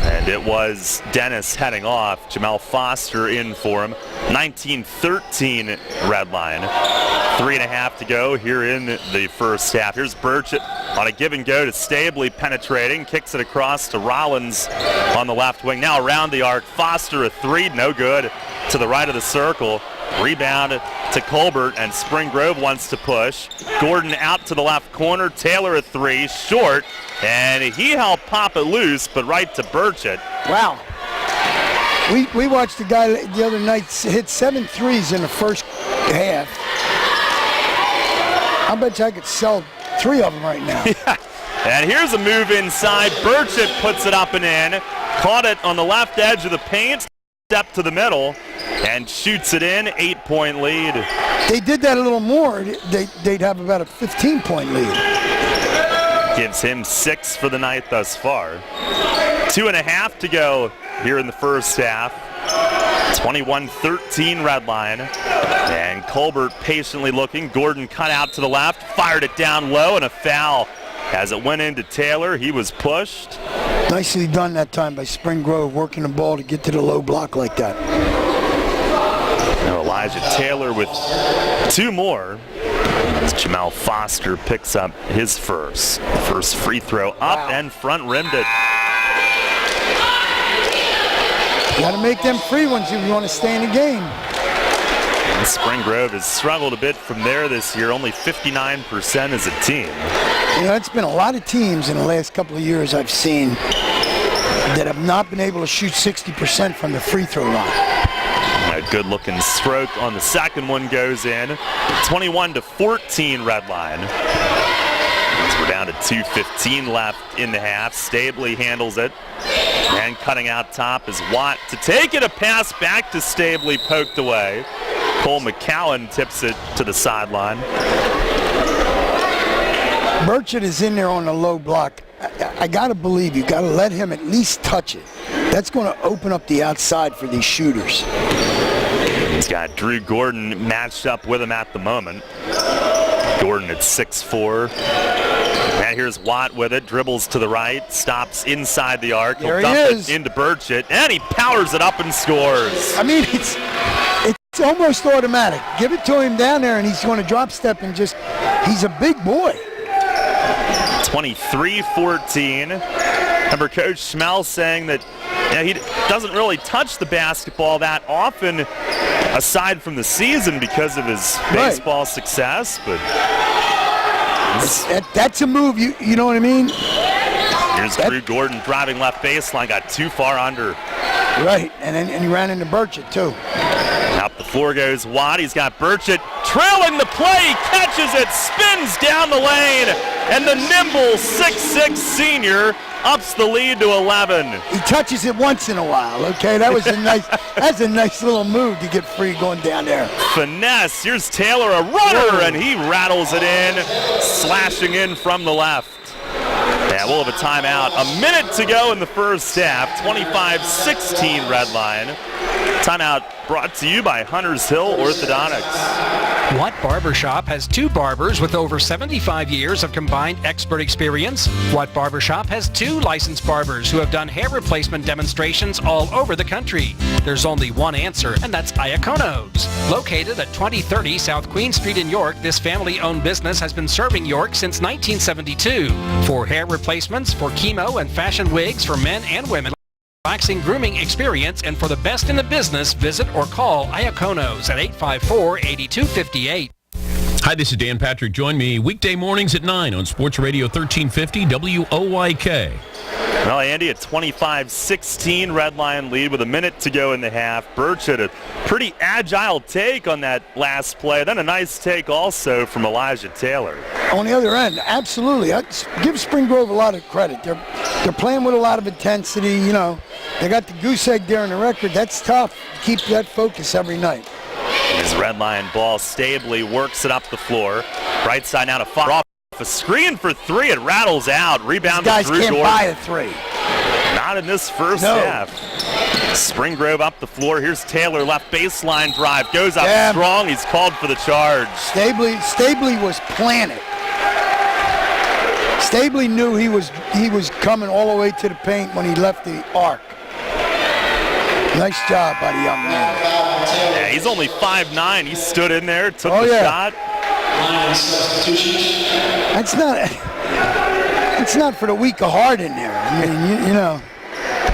And it was Dennis heading off. Jamel Foster in for him. 19-13 Redline. 3.5 to go here in the first half. Here's Burchett on a give and go to Stabley, penetrating. Kicks it across to Rollins on the left wing. Now around the arc. Foster a 3, no good. To the right of the circle. Rebound to Colbert, and Spring Grove wants to push. Gordon out to the left corner. Taylor a 3, short. And he helped pop it loose, but right to Burchett. Wow. We watched the guy the other night hit 7 threes in the first half. I bet you I could sell 3 of them right now. Yeah. And here's a move inside. Burchett puts it up and in. Caught it on the left edge of the paint. Step to the middle and shoots it in. 8-point lead. They did that a little more, they'd have about a 15-point lead. Gives him 6 for the night thus far. 2.5 to go here in the first half. 21-13 Redline. And Colbert patiently looking. Gordon cut out to the left, fired it down low, and a foul. As it went into Taylor, he was pushed. Nicely done that time by Spring Grove, working the ball to get to the low block like that. Now Elijah Taylor with 2 more. As Jamel Foster picks up his first. First free throw up and front rimmed it. You got to make them free ones if you want to stay in the game. And Spring Grove has struggled a bit from there this year, only 59% as a team. You know, it's been a lot of teams in the last couple of years I've seen that have not been able to shoot 60% from the free throw line. A good-looking stroke on the second one goes in. 21-14 Redline. As we're down to 2:15 left in the half. Stabley handles it. And cutting out top is Watt to take it. A pass back to Stabley, poked away. Cole McCowan tips it to the sideline. Burchett is in there on the low block. I got to believe you got to let him at least touch it. That's going to open up the outside for these shooters. He's got Drew Gordon matched up with him at the moment. Gordon at 6'4". And here's Watt with it, dribbles to the right, stops inside the arc. There He'll he dump is. it into Burchett, and he powers it up and scores. I mean, it's almost automatic. Give it to him down there, and he's going to drop step and just, he's a big boy. 23-14. Remember Coach Schmell saying that he doesn't really touch the basketball that often aside from the season because of his baseball success, but that's a move, you know what I mean? Here's Drew Gordon driving left baseline, got too far under. Right, and he ran into Burchett too. Up the floor goes Watt. He's got Burchett trailing the play, catches it, spins down the lane, and the nimble 6'6" senior ups the lead to 11. He touches it once in a while, okay? That was that's a nice little move to get free going down there. Finesse. Here's Taylor, a runner, and he rattles it in, slashing in from the left. Yeah, we'll have a timeout. A minute to go in the first half. 25-16 Redline. Timeout brought to you by Hunters Hill Orthodontics. Watt Barbershop has 2 barbers with over 75 years of combined expert experience. Watt Barbershop has 2 licensed barbers who have done hair replacement demonstrations all over the country. There's only one answer, and that's Iacono's. Located at 2030 South Queen Street in York, this family-owned business has been serving York since 1972. For hair replacements, for chemo and fashion wigs for men and women, relaxing grooming experience, and for the best in the business, visit or call Iacono's at 854-8258. Hi, this is Dan Patrick. Join me weekday mornings at 9 on Sports Radio 1350 WYK. Well, Andy, a 25-16 Redline lead with a minute to go in the half. Burchett, a pretty agile take on that last play. Then a nice take also from Elijah Taylor. On the other end, absolutely. I give Spring Grove a lot of credit. They're playing with a lot of intensity. You know, they got the goose egg there in the record. That's tough. Keep that focus every night. His Redline ball stably works it up the floor. Right side now to Foster. A screen for 3, it rattles out. Rebound to Drew Gordon. Guys can't buy a 3. Not in this first half. Spring Grove up the floor. Here's Taylor, left baseline drive. Goes up strong. He's called for the charge. Stabley was planted. Stabley knew he was coming all the way to the paint when he left the arc. Nice job by the young man. Yeah, he's only 5'9". He stood in there, took the shot. It's not for the weak of heart in there. I mean, you know,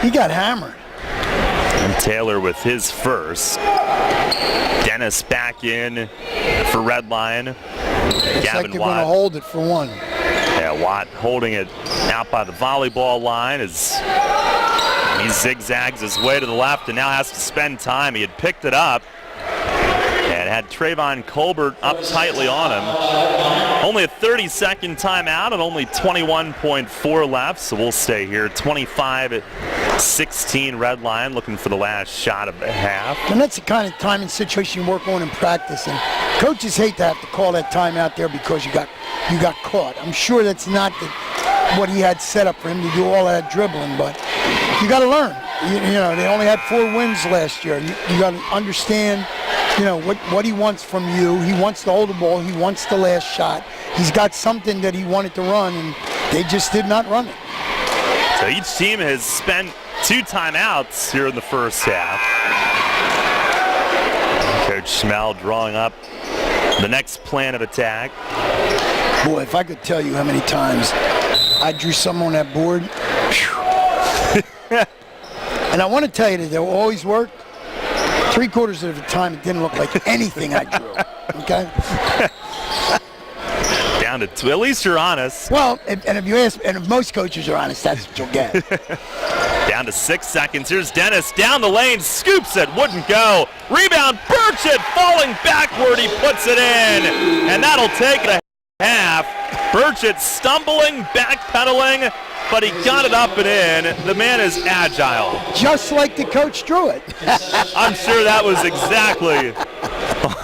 he got hammered. And Taylor with his first. Dennis back in for Redline. Looks Gavin like they're Watt. going to hold it for 1. Yeah, Watt holding it out by the volleyball line as he zigzags his way to the left and now has to spend time. He had picked it up. And and had Trayvon Colbert up tightly on him. Only a 30-second timeout and only 21.4 left, so we'll stay here. 25-16 Red Line, looking for the last shot of the half. And that's the kind of time and situation you work on in practice. And coaches hate to have to call that timeout there because you got caught. I'm sure that's not what he had set up for him to do all that dribbling, but you got to learn. You know, they only had 4 wins last year. You got to understand, you know, what he wants from you. He wants to hold the ball. He wants the last shot. He's got something that he wanted to run, and they just did not run it. So each team has spent 2 timeouts here in the first half. Coach Schmell drawing up the next plan of attack. Boy, if I could tell you how many times I drew some on that board. And I want to tell you that they will always work. 3/4 of the time, it didn't look like anything I drew. Okay? Down to 2. At least you're honest. Well, and if most coaches are honest, that's what you'll get. Down to 6 seconds. Here's Dennis down the lane, scoops it, wouldn't go. Rebound, Burchett falling backward. He puts it in, and that'll take it a half. Burchett stumbling, backpedaling, but he got it up and in. The man is agile. Just like the coach drew it. I'm sure that was exactly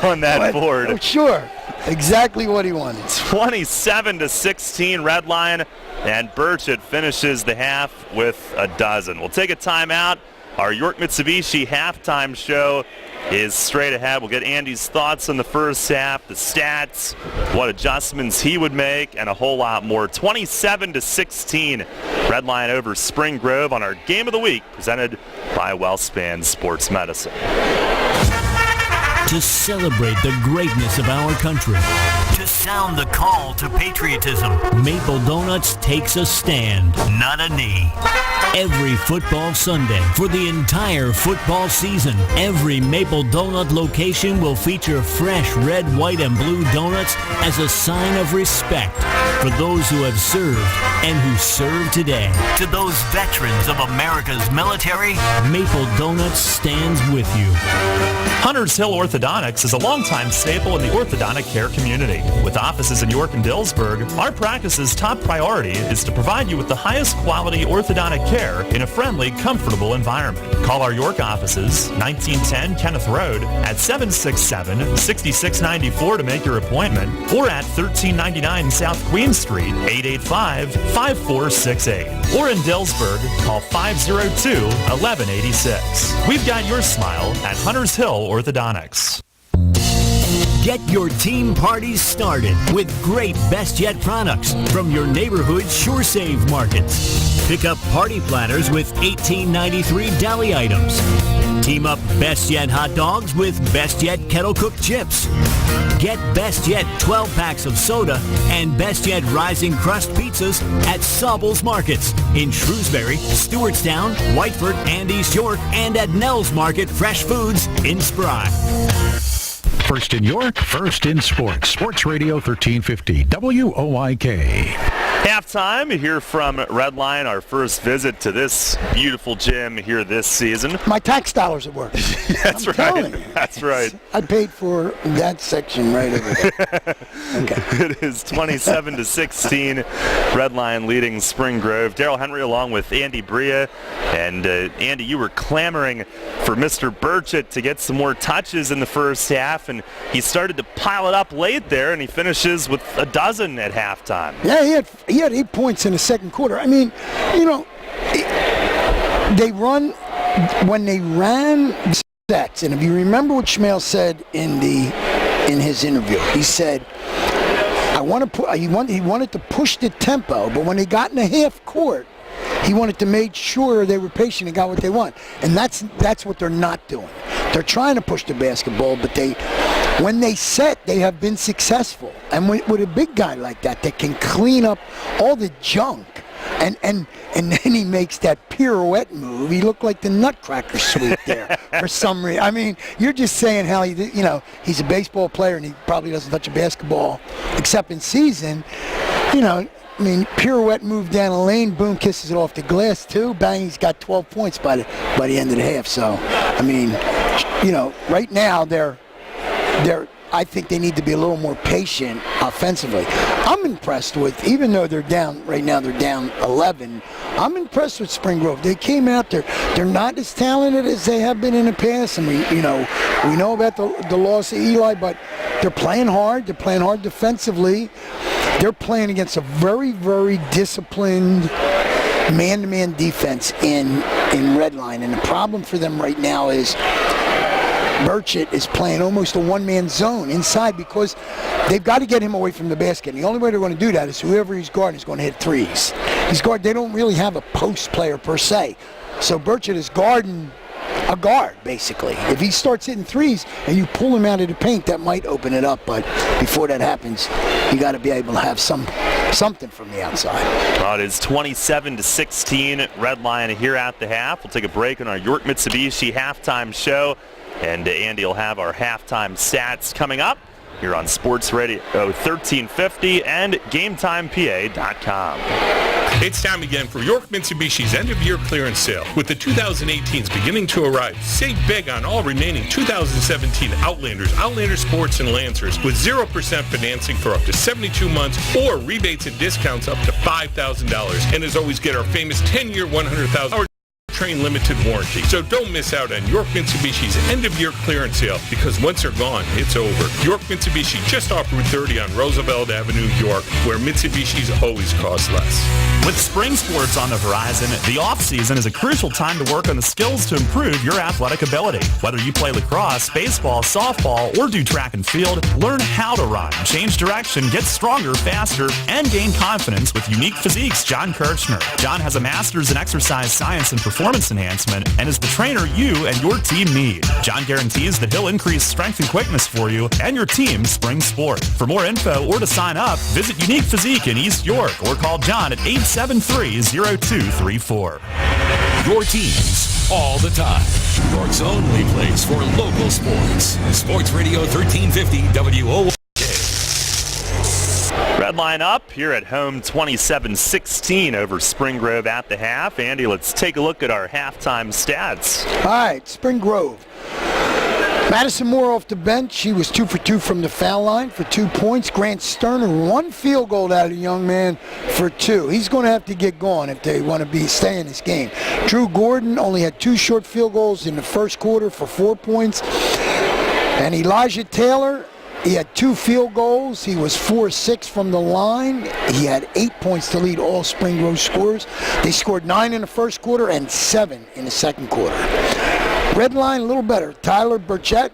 on that board. Oh, sure. Exactly what he wanted. 27-16 Red Line, and Burchett finishes the half with a dozen. We'll take a timeout. Our York Mitsubishi halftime show is straight ahead. We'll get Andy's thoughts on the first half, the stats, what adjustments he would make, and a whole lot more. 27-16 Red Line over Spring Grove on our Game of the Week, presented by WellSpan Sports Medicine. To celebrate the greatness of our country, to sound the call to patriotism, Maple Donuts takes a stand, not a knee. Every football Sunday for the entire football season, every Maple Donut location will feature fresh red, white, and blue donuts as a sign of respect for those who have served and who serve today. To those veterans of America's military, Maple Donuts stands with you. Hunters Hill Orthodontics is a longtime staple in the orthodontic care community. With offices in York and Dillsburg, our practice's top priority is to provide you with the highest quality orthodontic care in a friendly, comfortable environment. Call our York offices, 1910 Kenneth Road, at 767-6694 to make your appointment, or at 1399 South Queen Street, 885-5468. Or in Dillsburg, call 502-1186. We've got your smile at Hunters Hill Orthodontics. Get your team parties started with great Best Yet products from your neighborhood SureSave markets. Pick up party platters with $18.93 deli items. Team up Best Yet hot dogs with Best Yet kettle cooked chips. Get Best Yet 12 packs of soda and Best Yet rising crust pizzas at Sobel's Markets in Shrewsbury, Stewartstown, Whiteford, and East York, and at Nell's Market Fresh Foods in Spry. First in York, first in sports. Sports Radio 1350, WOIK. Halftime here from Red Line, our first visit to this beautiful gym here this season. My tax dollars at work. That's right. That's right. I paid for that section right over there. Okay. It is 27-16. Red Line leading Spring Grove. Darrell Henry along with Andy Bria. And Andy, you were clamoring for Mr. Burchett to get some more touches in the first half, and he started to pile it up late there, and he finishes with a dozen at halftime. Yeah, he had 8 points in the second quarter. I mean, you know, when they ran sets, and if you remember what Schmell said in his interview, he said, he wanted to push the tempo, but when they got in the half court, he wanted to make sure they were patient and got what they want. And that's what they're not doing. They're trying to push the basketball, but when they set, they have been successful. And with a big guy like that, they can clean up all the junk. And then he makes that pirouette move. He looked like the Nutcracker suite there for some reason. I mean, you're just saying how he's a baseball player and he probably doesn't touch a basketball except in season. You know, I mean, pirouette move down the lane, boom, kisses it off the glass too. Bang, he's got 12 points by the end of the half. So, I mean, you know, right now they're I think they need to be a little more patient offensively. I'm impressed with, even though they're down right now, they're down 11. I'm impressed with Spring Grove. They came out there. They're not as talented as they have been in the past, and we know about the loss of Eli, but they're playing hard. They're playing hard defensively. They're playing against a very, very disciplined man-to-man defense in Redline, and the problem for them right now is Burchett is playing almost a one-man zone inside because they've got to get him away from the basket. And the only way they're going to do that is whoever he's guarding is going to hit threes. They don't really have a post player per se. So Burchett is guarding a guard, basically. If he starts hitting threes and you pull him out of the paint, that might open it up. But before that happens, you got to be able to have something from the outside. Well, it is 27-16 Redline here at the half. We'll take a break on our York Mitsubishi halftime show. And Andy will have our halftime stats coming up here on Sports Radio 1350 and GameTimePA.com. It's time again for York Mitsubishi's end-of-year clearance sale. With the 2018s beginning to arrive, save big on all remaining 2017 Outlanders, Outlander Sports, and Lancers with 0% financing for up to 72 months or rebates and discounts up to $5,000. And as always, get our famous 10-year, 100,000 train limited warranty. So don't miss out on York Mitsubishi's end-of-year clearance sale, because once they're gone, it's over. York Mitsubishi, just off Route 30 on Roosevelt Avenue, York, where Mitsubishis always cost less. With spring sports on the horizon, the off-season is a crucial time to work on the skills to improve your athletic ability. Whether you play lacrosse, baseball, softball, or do track and field, learn how to run, change direction, get stronger, faster, and gain confidence with Unique Physique's John Kirchner. John has a master's in exercise science and performance enhancement and is the trainer you and your team need. John guarantees that he'll increase strength and quickness for you and your team's spring sport. For more info or to sign up, visit Unique Physique in East York or call John at 873-0234. Your teams all the time. York's only place for local sports. Sports Radio 1350 WOYK. Redline up here at home, 27-16 over Spring Grove at the half. Andy, let's take a look at our halftime stats. All right, Spring Grove. Madison Moore off the bench. He was 2 for 2 from the foul line for 2 points. Grant Sterner, 1 field goal out of the young man for 2. He's going to have to get going if they want to stay in this game. Drew Gordon only had 2 short field goals in the first quarter for 4 points. And Elijah Taylor, he had 2 field goals. He was 4-6 from the line. He had 8 points to lead all Spring Grove scorers. They scored 9 in the first quarter and 7 in the second quarter. Red line a little better. Tyler Burchett,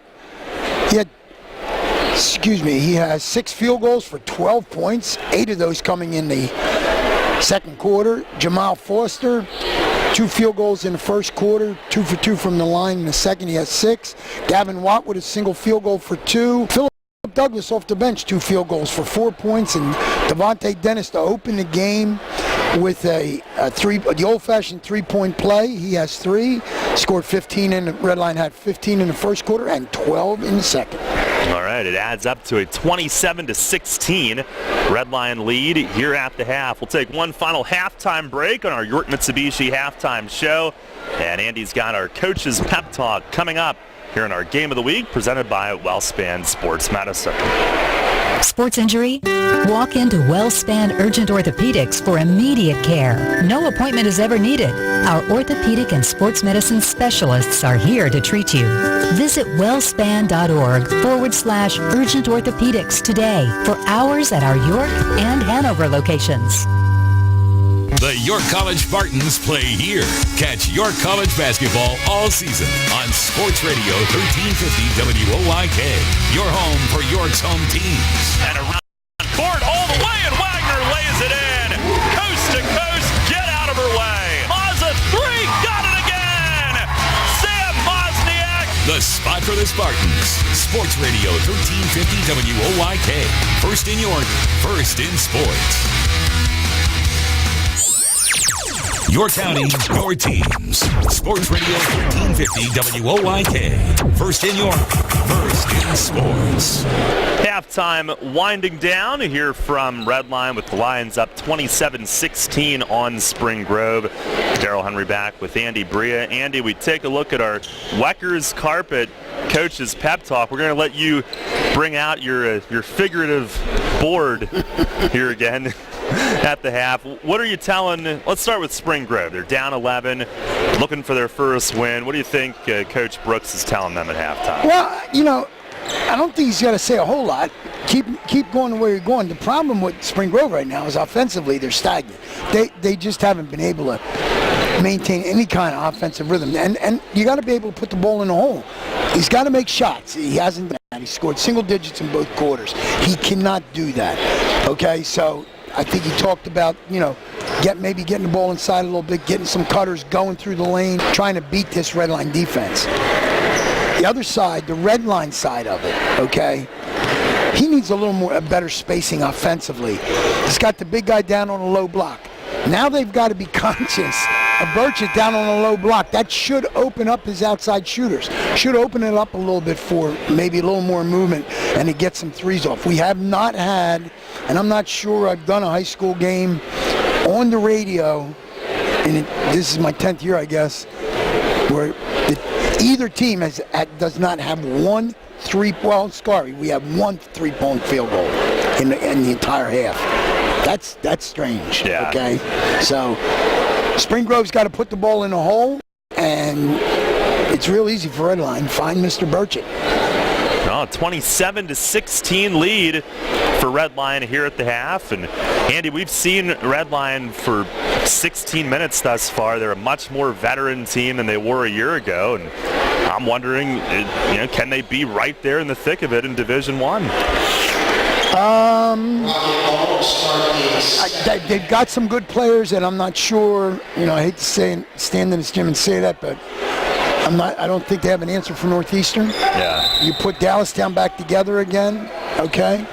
he has 6 field goals for 12 points, 8 of those coming in the second quarter. Jamal Foster, 2 field goals in the first quarter, 2 for 2 from the line in the second. He has 6. Gavin Watt with a single field goal for 2. Philip Douglas off the bench, 2 field goals for 4 points, and Devontae Dennis to open the game with the old-fashioned 3-point play. He has 3, scored 15 in the Redline, had 15 in the first quarter and 12 in the second. All right, it adds up to a 27-16 Redline lead here at the half. We'll take one final halftime break on our York Mitsubishi halftime show, and Andy's got our coach's pep talk coming up here in our Game of the Week, presented by WellSpan Sports Medicine. Sports injury? Walk into WellSpan Urgent Orthopedics for immediate care. No appointment is ever needed. Our orthopedic and sports medicine specialists are here to treat you. Visit wellspan.org/urgent orthopedics today for hours at our York and Hanover locations. The York College Spartans play here. Catch York College basketball all season on Sports Radio 1350 WOYK. Your home for York's home teams. And around court all the way, and Wagner lays it in. Coast to coast, get out of her way. Mazza 3, got it again. Sam Wozniak. The spot for the Spartans. Sports Radio 1350 WOYK. First in York, first in sports. Your county, your teams. Sports Radio 1350 WOYK. First in York, first in sports. Halftime winding down here from Redline with the Lions up 27-16 on Spring Grove. Darrell Henry back with Andy Bria. Andy, we take a look at our Weckers Carpet Coach's Pep Talk. We're going to let you bring out your figurative board here again at the half. What are you telling? Let's start with Spring Grove. They're down 11, looking for their first win. What do you think Coach Brooks is telling them at halftime? Well, I don't think he's got to say a whole lot. Keep going where you're going. The problem with Spring Grove right now is offensively they're stagnant. They just haven't been able to maintain any kind of offensive rhythm. And you got to be able to put the ball in the hole. He's got to make shots. He hasn't done that. He scored single digits in both quarters. He cannot do that. Okay, so I think he talked about, maybe getting the ball inside a little bit, getting some cutters, going through the lane, trying to beat this red line defense. The other side, the red line side of it, okay, he needs a better spacing offensively. He's got the big guy down on a low block. Now they've got to be conscious of Burchett down on a low block. That should open up his outside shooters. Should open it up a little bit for maybe a little more movement and to get some threes off. We have not had, and I'm not sure I've done a high school game on the radio, and this is my 10th year, I guess, where either team does not have one we have one three-point field goal in the entire half. That's strange. Yeah. Okay, so Spring Grove's got to put the ball in the hole, and it's real easy for Redline. Find Mr. Burchett. 27-16 lead for Redline here at the half. And Andy, we've seen Redline for 16 minutes thus far. They're a much more veteran team than they were a year ago. And I'm wondering, can they be right there in the thick of it in Division I? They've got some good players, and I'm not sure. I hate to stand in this gym and say that, but I don't think they have an answer for Northeastern. Yeah. You put Dallastown back together again, okay?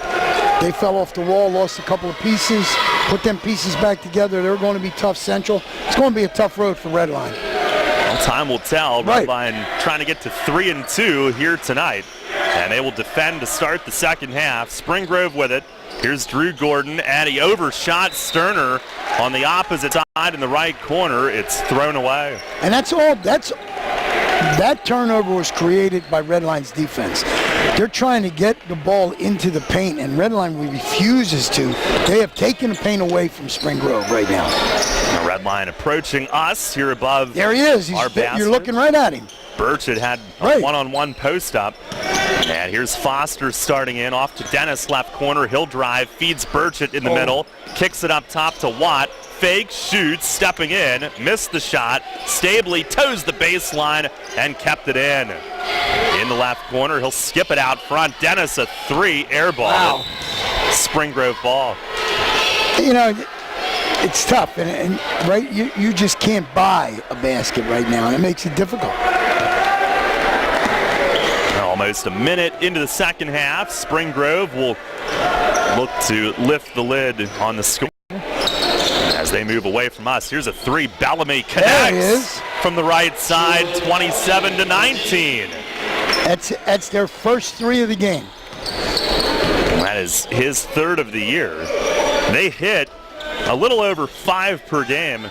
They fell off the wall, lost a couple of pieces. Put them pieces back together. They're going to be tough Central. It's going to be a tough road for Redline. Well, time will tell. Right. Redline trying to get to 3-2 here tonight. And they will defend to start the second half. Spring Grove with it. Here's Drew Gordon, and he overshot Sterner on the opposite side in the right corner. It's thrown away. And that turnover was created by Redline's defense. They're trying to get the ball into the paint, and Redline refuses to. They have taken the paint away from Spring Grove right now. Redline approaching us here above. There he is. You're looking right at him. Burchett had a one-on-one post-up. And here's Foster starting in, off to Dennis, left corner. He'll drive, feeds Burchett in the middle, kicks it up top to Watt. Fake, shoots, stepping in, missed the shot. Stably toes the baseline and kept it in. In the left corner, he'll skip it out front. Dennis, a 3, air ball. Wow. Spring Grove ball. It's tough, and right, you just can't buy a basket right now, and it makes it difficult. Almost a minute into the second half. Spring Grove will look to lift the lid on the score as they move away from us. Here's a 3. Bellamy connects from the right side, 27-19. That's their first 3 of the game. That is his 3rd of the year. They hit a little over 5 per game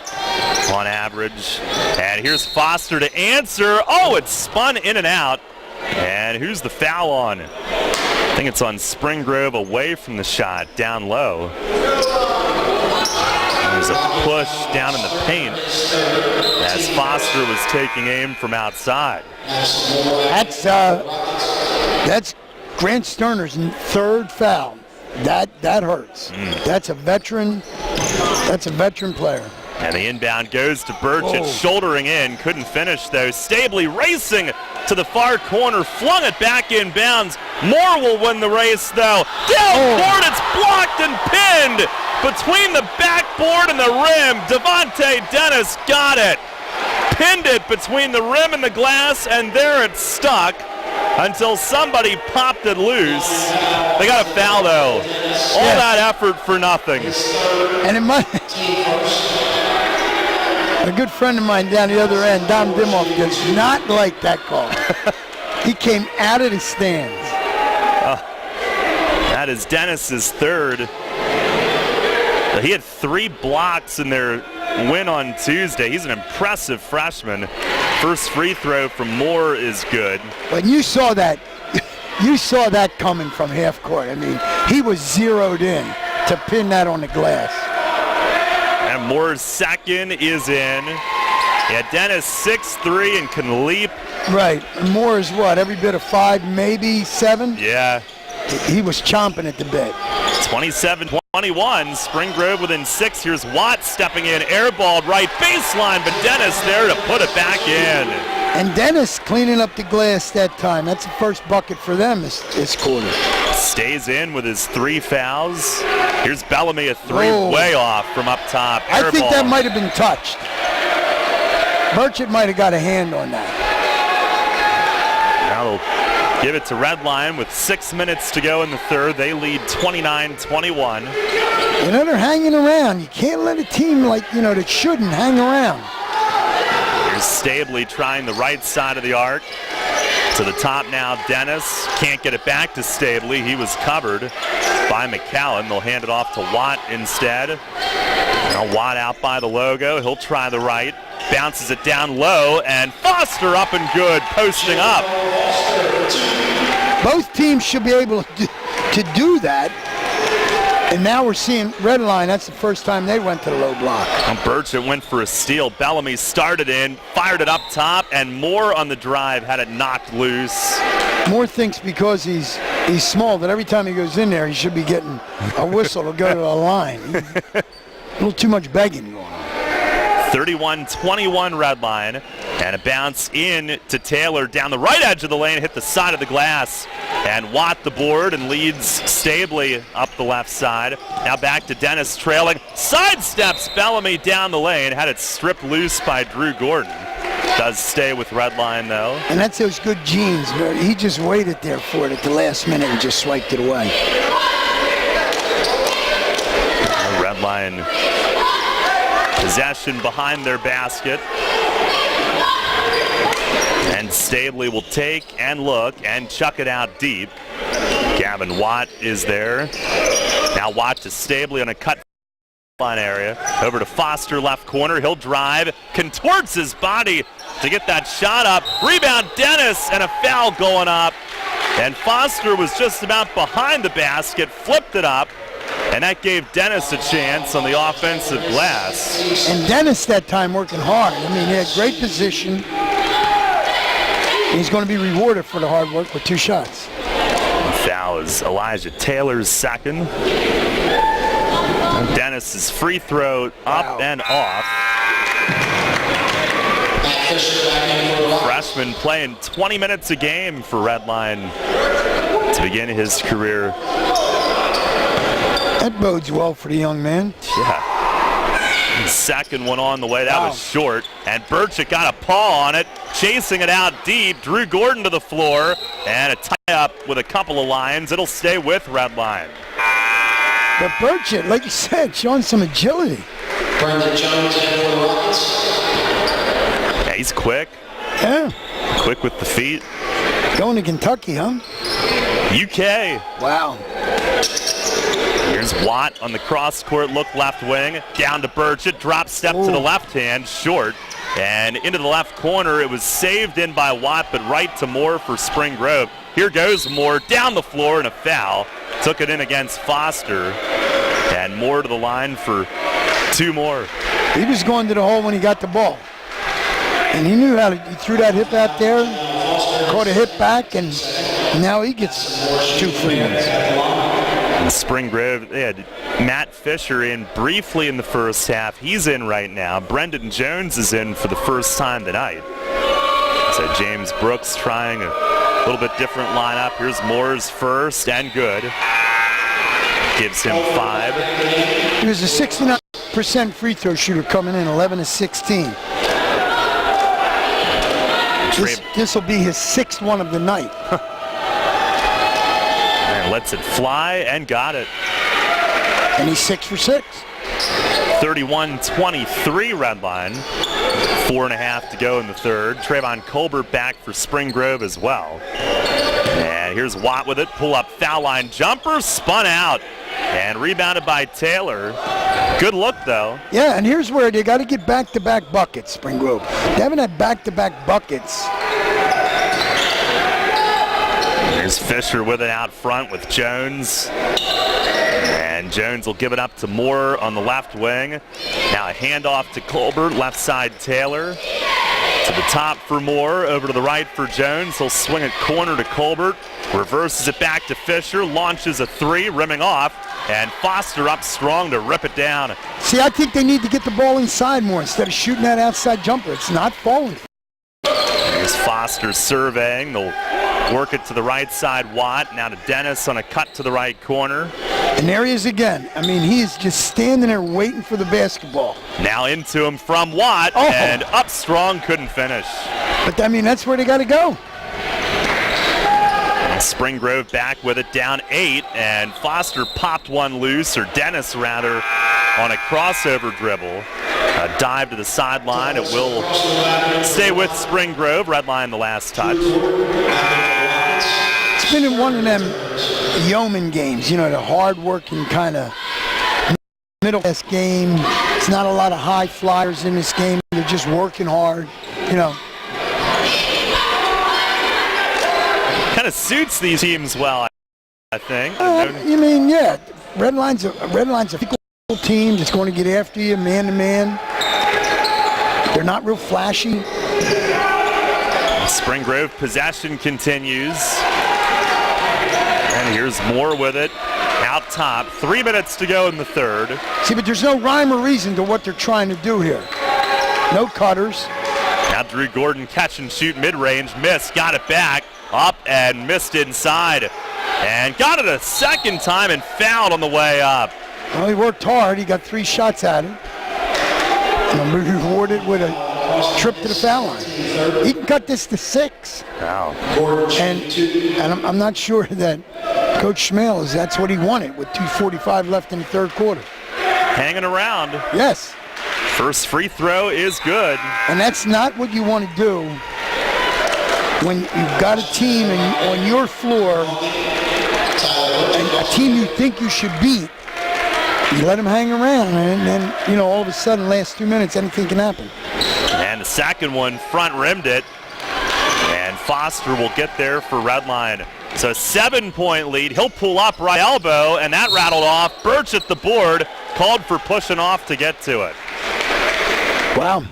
on average. And here's Foster to answer. Oh, it's spun in and out. And who's the foul on? I think it's on Spring Grove away from the shot, down low. There's a push down in the paint as Foster was taking aim from outside. That's Grant Sterner's 3rd foul. That hurts. That's a veteran player. And the inbound goes to Burchett, shouldering in. Couldn't finish, though. Stably racing to the far corner. Flung it back inbounds. Moore will win the race, though. Down court, it's blocked and pinned. Between the backboard and the rim, Devontae Dennis got it. Pinned it between the rim and the glass, and there it stuck until somebody popped it loose. They got a foul, though. All that effort for nothing. And A good friend of mine down the other end, Dom Dimoff, does not like that call. He came out of the stands. That is Dennis's third. He had 3 blocks in their win on Tuesday. He's an impressive freshman. First free throw from Moore is good. But you saw that. You saw that coming from half court. I mean, he was zeroed in to pin that on the glass. And Moore's second is in. Yeah, Dennis 6'3" and can leap. Right. And Moore is what? Every bit of 5, maybe 7? Yeah. He was chomping at the bit. 27-21. Spring Grove within 6. Here's Watt stepping in. Airballed right baseline, but Dennis there to put it back in. And Dennis cleaning up the glass that time. That's the first bucket for them this quarter. Stays in with his 3 fouls. Here's Bellamy, a 3 way off from up top. I think that might have been touched. Burchett might have got a hand on that. Now they'll give it to Redline with 6 minutes to go in the third. They lead 29-21. You know, they're hanging around. You can't let a team that shouldn't hang around. Here's Stabley trying the right side of the arc. To the top now, Dennis. Can't get it back to Stabley. He was covered by McCallum. They'll hand it off to Watt instead. Now Watt out by the logo. He'll try the right. Bounces it down low, and Foster up and good, posting up. Both teams should be able to do that. And now we're seeing Redline. That's the first time they went to the low block. Burchett went for a steal. Bellamy started in, fired it up top, and Moore on the drive had it knocked loose. Moore thinks because he's small that every time he goes in there, he should be getting a whistle to go to the line. A little too much begging going on. 31-21 Redline, and a bounce in to Taylor down the right edge of the lane, hit the side of the glass, and Watt the board and leads Stabley up the left side. Now back to Dennis trailing, sidesteps Bellamy down the lane, had it stripped loose by Drew Gordon. Does stay with Redline though. And that's those good genes. He just waited there for it at the last minute and just swiped it away. Redline possession behind their basket. And Stabley will take and look and chuck it out deep. Gavin Watt is there. Now Watt to Stabley on a cut line area. Over to Foster, left corner. He'll drive, contorts his body to get that shot up. Rebound Dennis, and a foul going up. And Foster was just about behind the basket, flipped it up. And that gave Dennis a chance on the offensive glass. And Dennis that time working hard. I mean, he had great position. He's going to be rewarded for the hard work with 2 shots. Foul is Elijah Taylor's second. And Dennis's free throw up and off. Freshman playing 20 minutes a game for Redline to begin his career. That bodes well for the young man. Yeah. The second one on the way. That was short. And Burchett got a paw on it, chasing it out deep. Drew Gordon to the floor. And a tie-up with a couple of lines. It'll stay with Redline. But Burchett, like you said, showing some agility. Brendan Jones in for the Rockets. Yeah, he's quick. Yeah. Quick with the feet. Going to Kentucky, huh? UK. Wow. Here's Watt on the cross-court look left wing. Down to Burchett. Drop step to the left hand. Short. And into the left corner. It was saved in by Watt, but right to Moore for Spring Grove. Here goes Moore down the floor and a foul. Took it in against Foster. And Moore to the line for 2 more. He was going to the hole when he got the ball. And he knew how to, he threw that hip out there, caught a hip back, and now he gets 2 free ones. And Spring Grove, they had Matt Fisher in briefly in the first half. He's in right now. Brendan Jones is in for the first time tonight. So James Brooks trying a little bit different lineup. Here's Moore's first and good. Gives him 5. He was a 69% free throw shooter coming in, 11 of 16. This will be his 6th one of the night. And lets it fly and got it. And he's 6 for 6. 31-23 Redline. 4.5 to go in the third. Trayvon Colbert back for Spring Grove as well. And here's Watt with it. Pull up foul line jumper. Spun out. And rebounded by Taylor. Good look, though. Yeah, and here's where they got to get back-to-back buckets, Spring Grove. They haven't had back-to-back buckets. There's Fisher with it out front with Jones. And Jones will give it up to Moore on the left wing. Now a handoff to Colbert, left side Taylor. To the top for Moore, over to the right for Jones. He'll swing it corner to Colbert. Reverses it back to Fisher, launches a three, rimming off. And Foster up strong to rip it down. See, I think they need to get the ball inside more instead of shooting that outside jumper. It's not falling. Here's Foster surveying. They'll work it to the right side, Watt. Now to Dennis on a cut to the right corner. And there he is again. I mean, he is just standing there waiting for the basketball. Now into him from Watt, and up strong, couldn't finish. But, I mean, that's where they got to go. Spring Grove back with it, down 8, and Foster popped one loose, or Dennis rather, on a crossover dribble. A dive to the sideline. It will stay with Spring Grove. Redline the last touch. It's been in one of them yeoman games, you know, the hard-working kind of middle-class game. It's not a lot of high flyers in this game. They're just working hard, you know. Kind of suits these teams well, I think. You mean, yeah, Redline's a physical team that's going to get after you man-to-man. They're not real flashy. Spring Grove possession continues. And here's Moore with it. Out top. 3 minutes to go in the third. See, but there's no rhyme or reason to what they're trying to do here. No cutters. Now Drew Gordon catch and shoot mid-range. Missed. Got it back. Up and missed inside. And got it a second time and fouled on the way up. Well, he worked hard. He got 3 shots at it. And rewarded with a trip to the foul line. He can cut this to 6. Wow. And I'm not sure that Coach Schmell that's what he wanted with 2:45 left in the third quarter. Hanging around. Yes. First free throw is good. And that's not what you want to do when you've got a team on your floor, and a team you think you should beat. You let them hang around, and then, you know, all of a sudden, last 2 minutes, anything can happen. And the second one front rimmed it. And Foster will get there for Redline. So 7-point lead. He'll pull up right elbow, and that rattled off. Birch at the board, called for pushing off to get to it. Wow.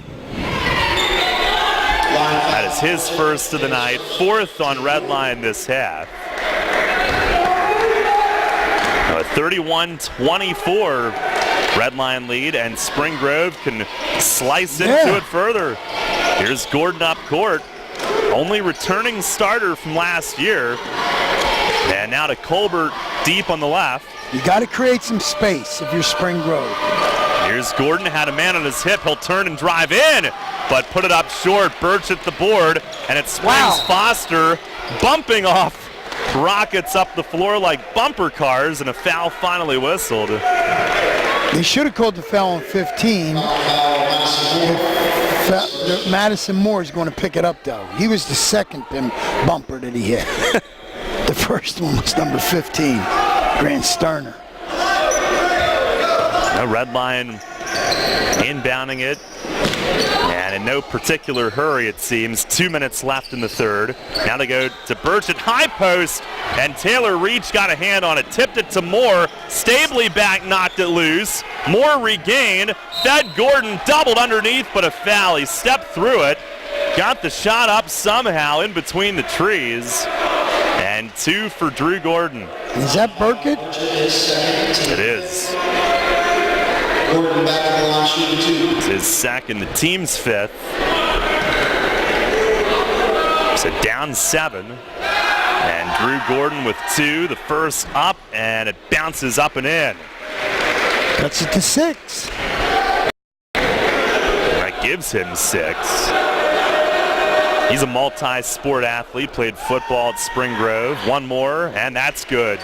That is his first of the night. 4th on Redline this half. 31-24 Redline lead, and Spring Grove can slice into it further. Here's Gordon up court, only returning starter from last year. And now to Colbert deep on the left. You got to create some space if you're Spring Grove. Here's Gordon, had a man on his hip. He'll turn and drive in, but put it up short. Birch at the board, and it springs Foster, bumping off Rockets up the floor like bumper cars, and a foul finally whistled. They should have called the foul on 15. Madison Moore is going to pick it up, though. He was the second bumper that he hit. The first one was number 15, Grant Sterner. No, Redline inbounding it. And in no particular hurry, it seems. 2 minutes left in the third. Now they go to Birch at high post, and Taylor Reach got a hand on it, tipped it to Moore. Stably back, knocked it loose. Moore regained, fed Gordon, doubled underneath, but a foul. He stepped through it, got the shot up somehow in between the trees. And 2 for Drew Gordon. Is that Burkett? It is. Gordon back to the line, shooting 2. It's his second, the team's 5th. So down 7. And Drew Gordon with 2, the first up, and it bounces up and in. Cuts it to 6. That gives him 6. He's a multi-sport athlete, played football at Spring Grove. One more, and that's good.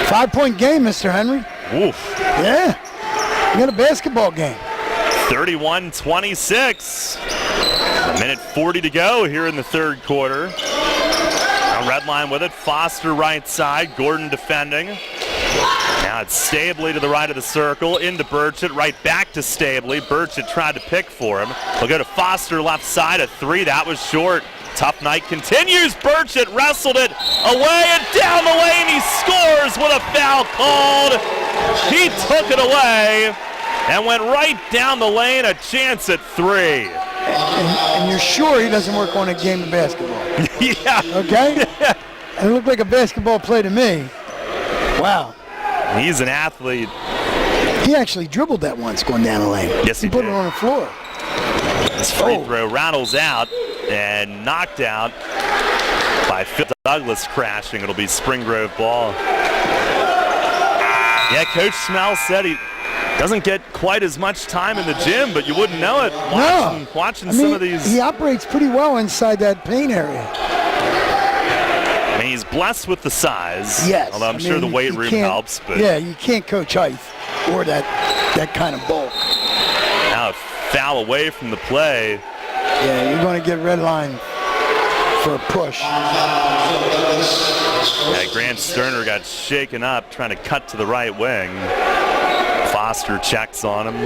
5-point game, Mr. Henry. Oof. Yeah. We got a basketball game. 31-26. A minute 40 to go here in the third quarter. Now Redline with it. Foster right side. Gordon defending. Now it's Stabley to the right of the circle. Into Burchett. Right back to Stabley. Burchett tried to pick for him. He'll go to Foster left side. A three. That was short. Tough night continues. Burchett wrestled it away and down the lane. He scores with a foul called. He took it away and went right down the lane. A chance at three. And you're sure he doesn't work on a game of basketball? Yeah. Okay? It looked like a basketball play to me. Wow. He's an athlete. He actually dribbled that once going down the lane. Yes, he put did. it on the floor. His free throw rattles out and knocked out by Phil Douglas crashing. It'll be Spring Grove ball. Yeah, Coach Schmell said he doesn't get quite as much time in the gym, but you wouldn't know it watching some of these. He operates pretty well inside that paint area. I mean, he's blessed with the size. Yes. Although I'm sure the weight room helps. But yeah, you can't coach height or that kind of bulk. Now a foul away from the play. Yeah, you're going to get red line for a push. Yeah, Grant Sterner got shaken up trying to cut to the right wing. Foster checks on him.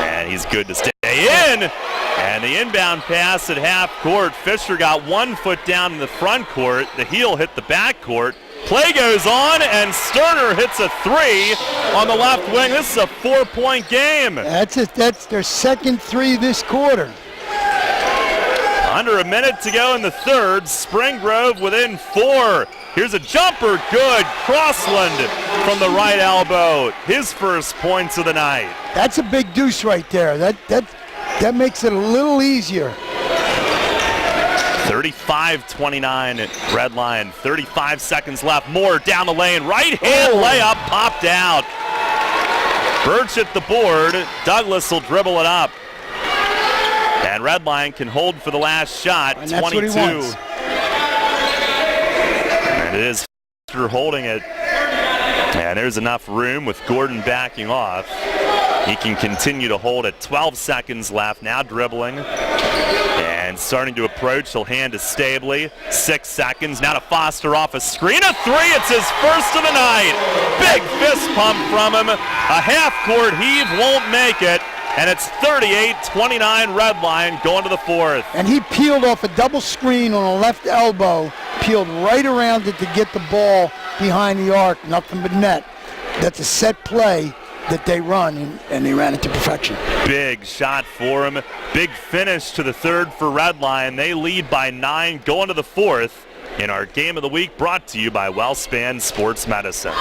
And he's good to stay in. And the inbound pass at half court. Fisher got 1 foot down in the front court. The heel hit the back court. Play goes on, and Sterner hits a three on the left wing. This is a 4-point game. That's their second three this quarter. Under a minute to go in the third. Spring Grove within 4. Here's a jumper. Good. Crossland from the right elbow. His first points of the night. That's a big deuce right there. That makes it a little easier. 35-29 at Redline. 35 seconds left. Moore down the lane. Right hand layup popped out. Birch at the board. Douglas will dribble it up. And Redline can hold for the last shot. And 22. that's what he wants. And it is Fisher holding it. And there's enough room with Gordon backing off. He can continue to hold it. 12 seconds left. Now dribbling. And starting to approach. He'll hand to Stabley. 6 seconds. Now to Foster off a screen. A three. It's his first of the night. Big fist pump from him. A half-court heave won't make it. And it's 38-29 Redline going to the fourth. And he peeled off a double screen on a left elbow. Peeled right around it to get the ball behind the arc. Nothing but net. That's a set play that they run, and they ran it to perfection. Big shot for him. Big finish to the third for Redline. They lead by 9 going to the fourth. In our Game of the Week, brought to you by WellSpan Sports Medicine.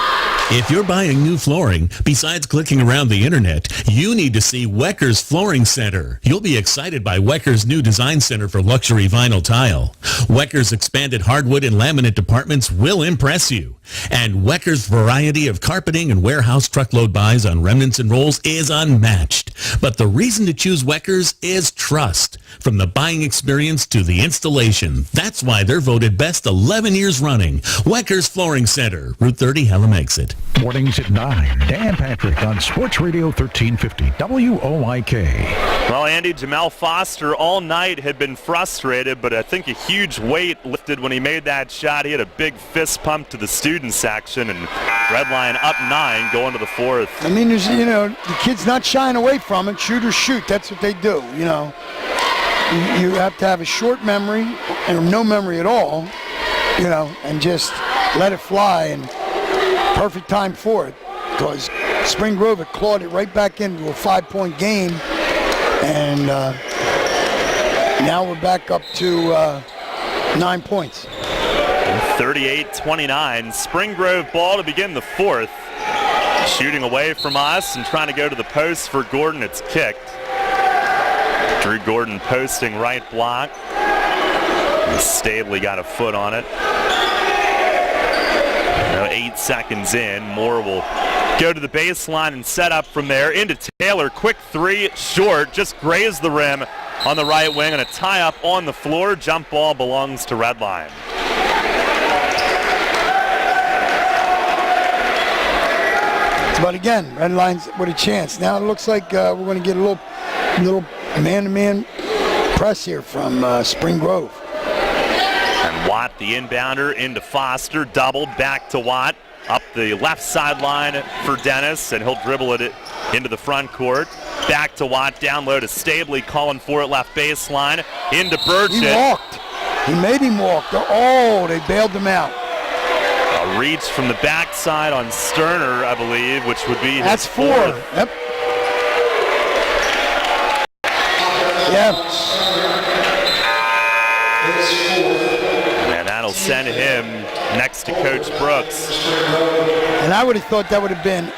If you're buying new flooring, besides clicking around the internet, you need to see Wecker's Flooring Center. You'll be excited by Wecker's new design center for luxury vinyl tile. Wecker's expanded hardwood and laminate departments will impress you. And Wecker's variety of carpeting and warehouse truckload buys on remnants and rolls is unmatched. But the reason to choose Wecker's is trust. From the buying experience to the installation. That's why they're voted best 11 years running. Wecker's Flooring Center, Route 30, Hella makes it. Mornings at 9. Dan Patrick on Sports Radio 1350 WOIK. Well, Andy, Jamel Foster all night had been frustrated, but I think a huge weight lifted when he made that shot. He had a big fist pump to the student section, and Redline up 9 going to the fourth. I mean, there's, the kid's not shying away from it. Shoot or shoot. That's what they do, You have to have a short memory and no memory at all, and just let it fly, and perfect time for it, because Spring Grove had clawed it right back into a 5-point game, and now we're back up to 9 points. 38-29, Spring Grove ball to begin the fourth. Shooting away from us and trying to go to the post for Gordon. It's kicked. Drew Gordon posting right block. And Stabley got a foot on it. Now 8 seconds in. Moore will go to the baseline and set up from there. Into Taylor. Quick three. Short. Just grazed the rim on the right wing. And a tie up on the floor. Jump ball belongs to Redline. But again, Red Lions with a chance. Now it looks like we're going to get a little man-to-man press here from Spring Grove. And Watt, the inbounder, into Foster, double, back to Watt, up the left sideline for Dennis, and he'll dribble it into the front court. Back to Watt, down low to Stabley, calling for it left baseline, into Burchett. He walked. He made him walk. Oh, they bailed him out. A reach from the backside on Sterner, I believe, which would be That's his 4. fourth. Yep. Yeah. And that'll send him next to Coach Brooks. And I would have thought that would have been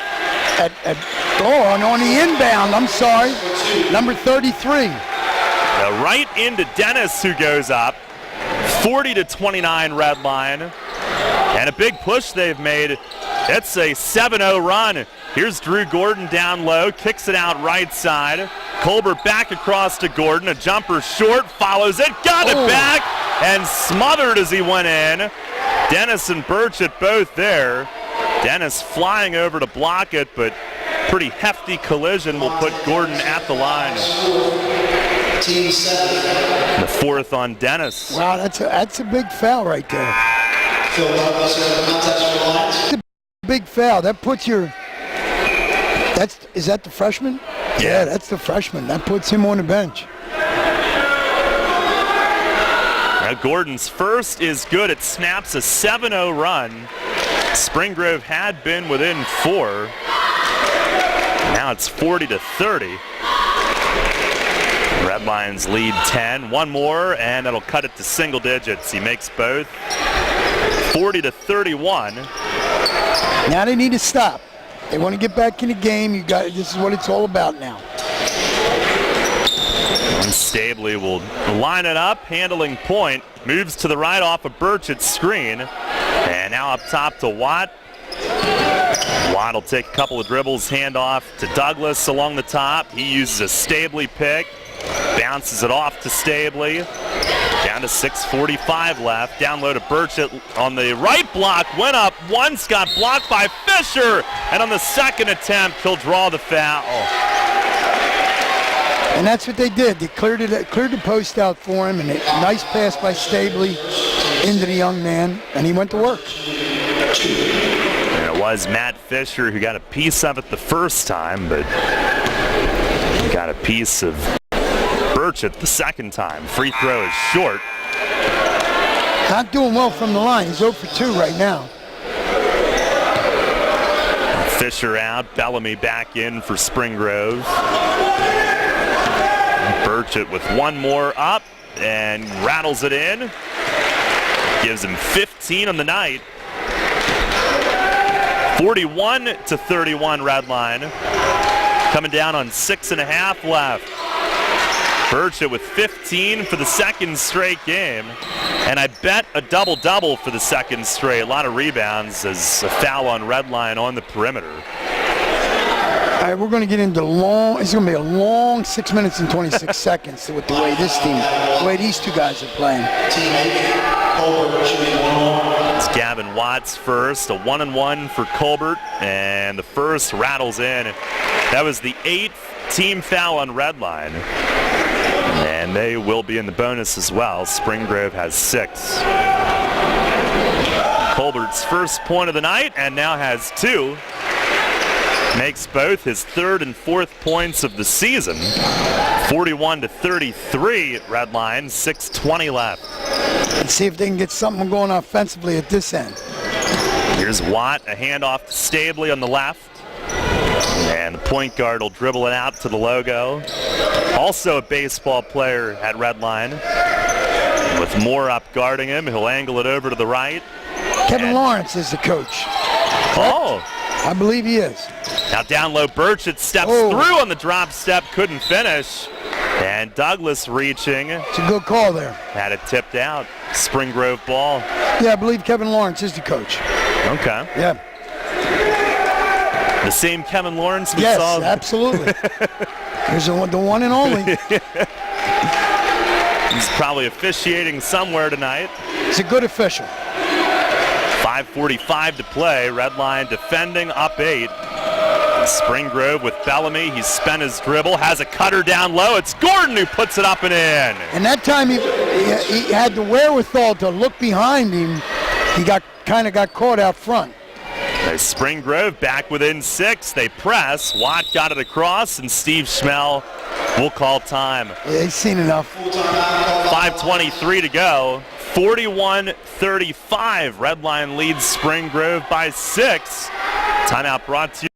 on the inbound. I'm sorry. Number 33. Now right into Dennis, who goes up. 40-29 Red Line. And a big push they've made. It's a 7-0 run. Here's Drew Gordon down low, kicks it out right side. Colbert back across to Gordon. A jumper short, follows it, got it back, and smothered as he went in. Dennis and Burchett both there. Dennis flying over to block it, but pretty hefty collision will put Gordon at the line. The fourth on Dennis. Wow, that's a big foul right there. Big foul. That puts your. Is that the freshman? Yeah, that's the freshman. That puts him on the bench. Now Gordon's first is good. It snaps a 7-0 run. Spring Grove had been within 4. Now it's 40-30. Red Lions lead 10. One more, and that'll cut it to single digits. He makes both. 40-31. Now they need to stop. They want to get back in the game. This is what it's all about now. And Stabley will line it up, handling point. Moves to the right off of Burchett's screen. And now up top to Watt. Watt will take a couple of dribbles, hand off to Douglas along the top. He uses a Stabley pick. Bounces it off to Stabley. Down to 6:45 left. Down low to Burchett on the right block. Went up once, got blocked by Fisher. And on the second attempt, he'll draw the foul. And that's what they did. They cleared the post out for him, and a nice pass by Stabley into the young man, and he went to work. And it was Matt Fisher who got a piece of it the first time, but got a piece of Burchett the second time. Free throw is short. Not doing well from the line. He's 0 for 2 right now. Fisher out. Bellamy back in for Spring Grove. Burchett with one more up and rattles it in. Gives him 15 on the night. 41-31 Red Line. Coming down on 6.5 left. Burchett with 15 for the second straight game. And I bet a double-double for the second straight. A lot of rebounds as a foul on Red Line on the perimeter. All right, we're going to get into it's going to be a long 6 minutes and 26 seconds with the way the way these two guys are playing. It's Gavin Watts first, a 1-and-1 for Colbert, and the first rattles in. That was the 8th team foul on Red Line. And they will be in the bonus as well. Spring Grove has 6. Colbert's first point of the night and now has 2. Makes both his 3rd and 4th points of the season. 41-33 Red Line, 6:20 left. Let's see if they can get something going offensively at this end. Here's Watt, a handoff to Stabley on the left. And the point guard will dribble it out to the logo. Also a baseball player at Red Line. With Moore up guarding him, he'll angle it over to the right. Kevin Lawrence is the coach. Oh. I believe he is. Now down low, Burchett steps through on the drop step, couldn't finish. And Douglas reaching. It's a good call there. Had it tipped out. Spring Grove ball. Yeah, I believe Kevin Lawrence is the coach. Okay. Yeah. The same Kevin Lawrence we yes, saw. Yes, absolutely. Here's the one and only. He's probably officiating somewhere tonight. He's a good official. 5:45 to play. Red Line defending up 8. Spring Grove with Bellamy. He's spent his dribble, has a cutter down low. It's Gordon who puts it up and in. And that time he had the wherewithal to look behind him. He kind of got caught out front. There's Spring Grove back within 6. They press. Watt got it across, and Steve Schmell will call time. Yeah, he's seen enough. 5:23 to go. 41-35. Redline leads Spring Grove by 6. Timeout brought to you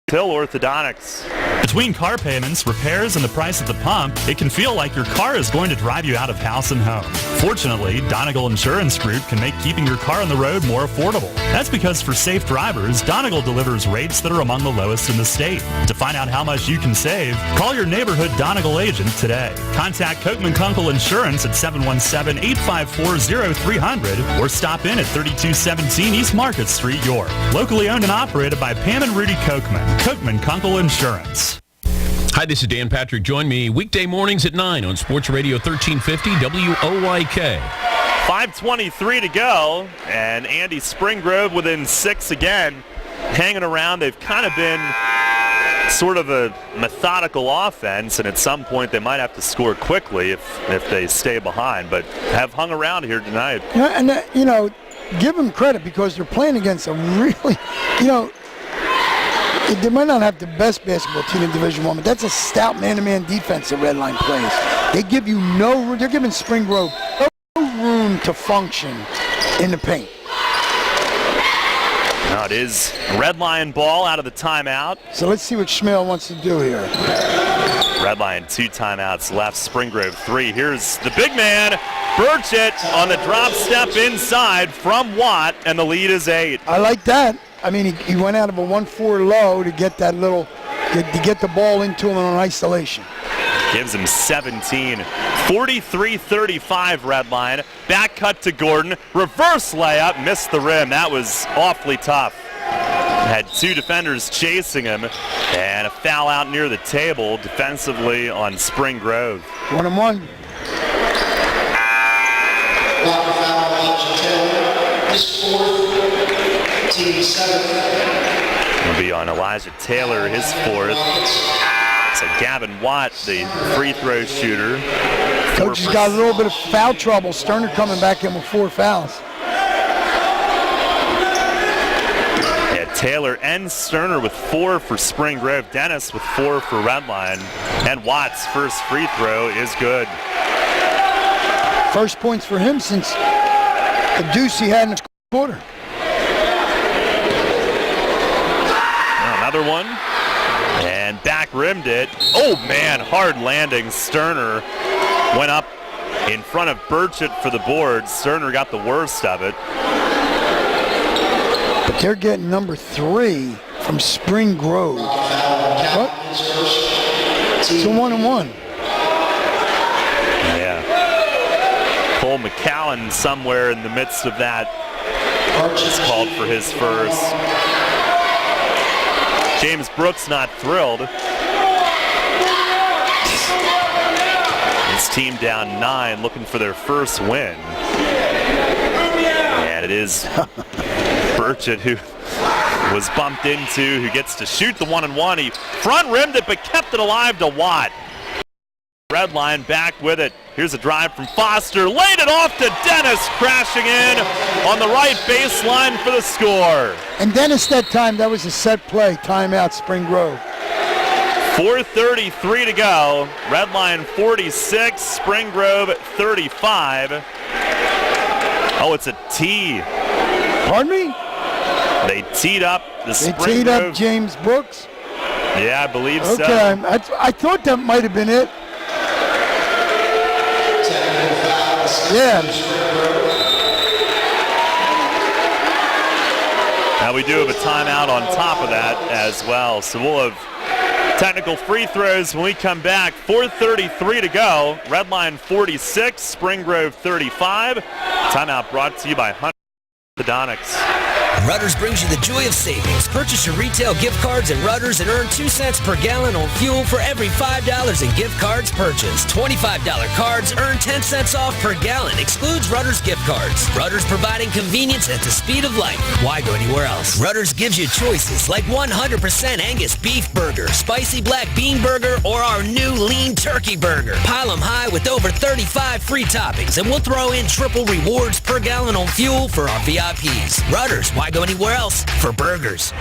by Hill Orthodontics. Between car payments, repairs, and the price at the pump, it can feel like your car is going to drive you out of house and home. Fortunately, Donegal Insurance Group can make keeping your car on the road more affordable. That's because for safe drivers, Donegal delivers rates that are among the lowest in the state. To find out how much you can save, call your neighborhood Donegal agent today. Contact Kochman Kunkel Insurance at 717-854-0300 or stop in at 3217 East Market Street, York. Locally owned and operated by Pam and Rudy Kochman. Kochman Kunkel Insurance. Hi, this is Dan Patrick. Join me weekday mornings at 9 on Sports Radio 1350 WOYK. 5:23 to go, and Andy Spring Grove within 6 again, hanging around. They've kind of been sort of a methodical offense, and at some point they might have to score quickly if they stay behind, but have hung around here tonight. Yeah, and give them credit because they're playing against a really, they might not have the best basketball team in Division I, but that's a stout man-to-man defense that Redline plays. They give you they're giving Spring Grove no room to function in the paint. Now it is Redline ball out of the timeout. So let's see what Schmell wants to do here. Redline 2 timeouts left, Spring Grove 3. Here's the big man, Burchett on the drop step inside from Watt, and the lead is 8. I like that. I mean, he went out of a 1-4 low to get that to get the ball into him on isolation. Gives him 17. 43-35 Redline. Back cut to Gordon. Reverse layup. Missed the rim. That was awfully tough. Had 2 defenders chasing him. And a foul out near the table defensively on Spring Grove. 1-on-1. His 4th, team 7th. It'll be on Elijah Taylor, his 4th. So Gavin Watt, the free throw shooter. Coach has got a little bit of foul trouble. Sterner coming back in with 4 fouls. Yeah, Taylor and Sterner with 4 for Spring Grove. Dennis with 4 for Redline. And Watt's first free throw is good. First points for him since the deuce he had in the quarter. Another one. And back rimmed it. Oh, man, hard landing. Sterner went up in front of Burchett for the board. Sterner got the worst of it. But they're getting number 3 from Spring Grove. What? It's a 1-on-1. Yeah. Cole McCallan somewhere in the midst of that is called for his first. James Brooks not thrilled. His team down 9, looking for their first win. And it is Burchett who was bumped into, who gets to shoot the 1-on-1. He front rimmed it, but kept it alive to Watt. Redline back with it. Here's a drive from Foster. Laid it off to Dennis, crashing in on the right baseline for the score. And Dennis that time, that was a set play. Timeout, Spring Grove. 4:33 to go. Redline 46, Spring Grove 35. Oh, it's a tee. Pardon me? They teed up the Spring Grove. They teed up James Brooks? Yeah, I believe so. Okay, I thought that might have been it. Yeah. Now we do have a timeout on top of that as well. So we'll have technical free throws when we come back. 4:33 to go. Redline 46, Spring Grove 35. Timeout brought to you by Hunter Orthodontics. Rudders brings you the joy of savings. Purchase your retail gift cards at Rudders and earn 2 cents per gallon on fuel for every $5 in gift cards purchased. $25 cards earn 10 cents off per gallon. Excludes Rudders gift gift cards. Rutter's providing convenience at the speed of light. Why go anywhere else? Rutter's gives you choices like 100% Angus beef burger, spicy black bean burger, or our new lean turkey burger. Pile them high with over 35 free toppings, and we'll throw in triple rewards per gallon on fuel for our VIPs. Rutter's, why go anywhere else for burgers?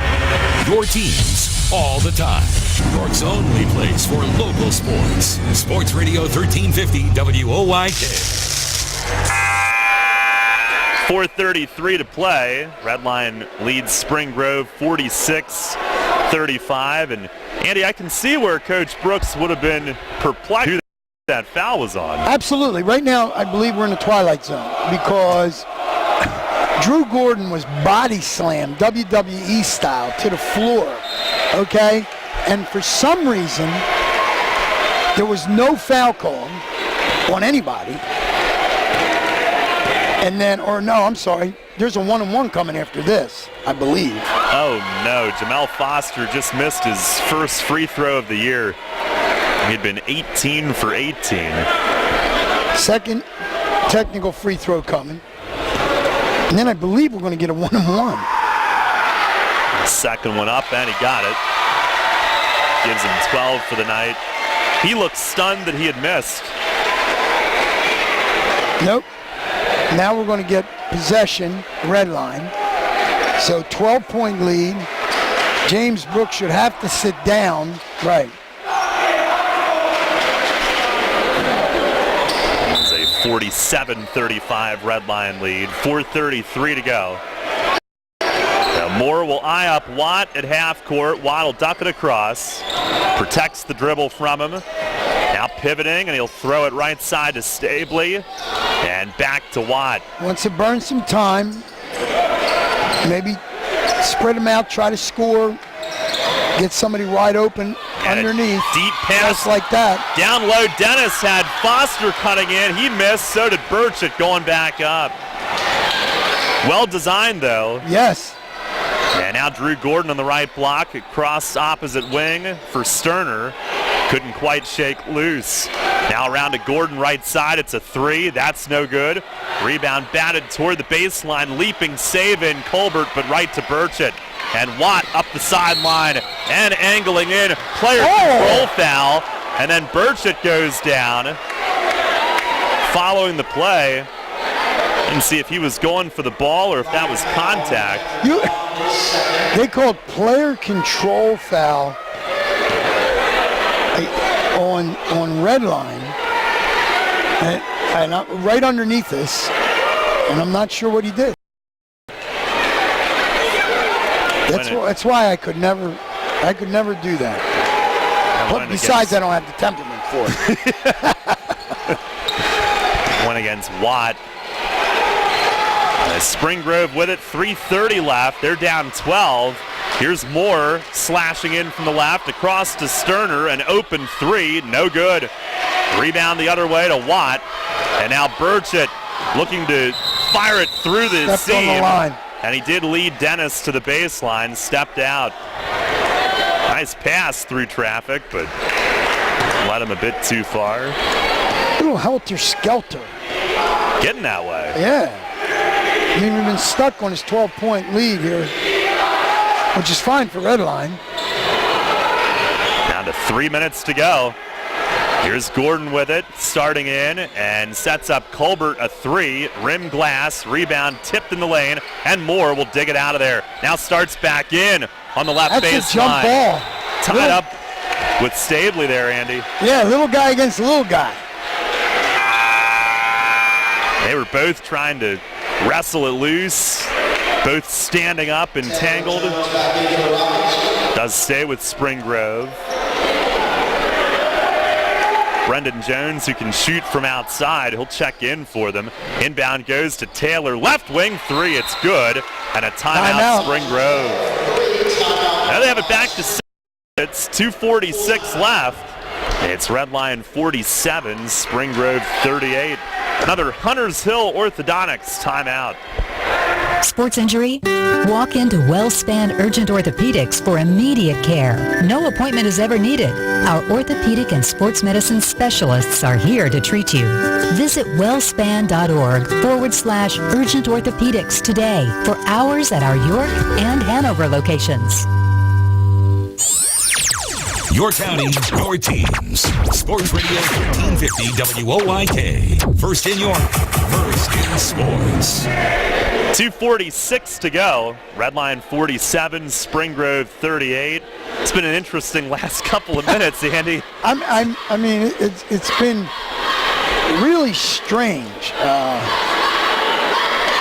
Your teams all the time. York's only place for local sports. Sports Radio 1350 WOYK. 4:33 to play. Redline leads Spring Grove 46-35. And Andy, I can see where Coach Brooks would have been perplexed who that foul was on. Absolutely. Right now, I believe we're in the twilight zone because Drew Gordon was body slammed, WWE style, to the floor, okay? And for some reason, there was no foul call on anybody. And then, there's a one-on-one coming after this, I believe. Oh, no. Jamel Foster just missed his first free throw of the year. He'd been 18 for 18. Second technical free throw coming. And then I believe we're going to get a one-on-one. Second one up, and he got it. Gives him 12 for the night. He looked stunned that he had missed. Nope. Now we're going to get possession, red line. So 12-point lead. James Brooks should have to sit down. Right. It's a 47-35 red line lead. 4:33 to go. Now Moore will eye up Watt at half court. Watt will duck it across. Protects the dribble from him. Now pivoting, and he'll throw it right side to Stabley. And back to Watt. Wants to burn some time. Maybe spread them out, try to score. Get somebody wide open and underneath. Deep pass. Just like that. Down low, Dennis had Foster cutting in. He missed, so did Burchett going back up. Well designed, though. Yes. And now Drew Gordon on the right block. Across opposite wing for Sterner. Couldn't quite shake loose. Now around to Gordon right side. It's a three. That's no good. Rebound batted toward the baseline. Leaping save in Colbert, but right to Burchett. And Watt up the sideline and angling in. Player control foul. And then Burchett goes down. Following the play. Didn't see if he was going for the ball or if that was contact. They called player control foul on red line, and right underneath us, and I'm not sure what he did. That's why I could never do that. But besides, I don't have the temperament for it. Went against Watt. Spring Grove with it, 3:30 left. They're down 12. Here's Moore slashing in from the left across to Sterner. An open three, no good. Rebound the other way to Watt. And now Burchett looking to fire it through the seam. On the line. And he did lead Dennis to the baseline, stepped out. Nice pass through traffic, but led him a bit too far. A little helter-skelter. Getting that way. Yeah. I mean, we've been stuck on his 12-point lead here, which is fine for Redline. Down to 3 minutes to go. Here's Gordon with it, starting in, and sets up Colbert a three. Rim glass, rebound tipped in the lane, and Moore will dig it out of there. Now starts back in on the left baseline. That's a jump ball. Tied up with Stabley there, Andy. Yeah, little guy against little guy. They were both trying to wrestle it loose, both standing up and tangled. Does stay with Spring Grove. Brendan Jones, who can shoot from outside, he'll check in for them. Inbound goes to Taylor, left wing three, it's good, and a timeout. Spring Grove. Now they have it back to 6. It's 2:46 left. It's Redline 47, Spring Grove 38. Another Hunters Hill Orthodontics timeout. Sports injury? Walk into WellSpan Urgent Orthopedics for immediate care. No appointment is ever needed. Our orthopedic and sports medicine specialists are here to treat you. Visit wellspan.org/urgent orthopedics today for hours at our York and Hanover locations. Your county, your teams. Sports Radio 1350 WOYK. First in York, first in sports. 2:46 to go. Redline 47, Spring Grove 38. It's been an interesting last couple of minutes, Andy. I mean, it's been really strange. A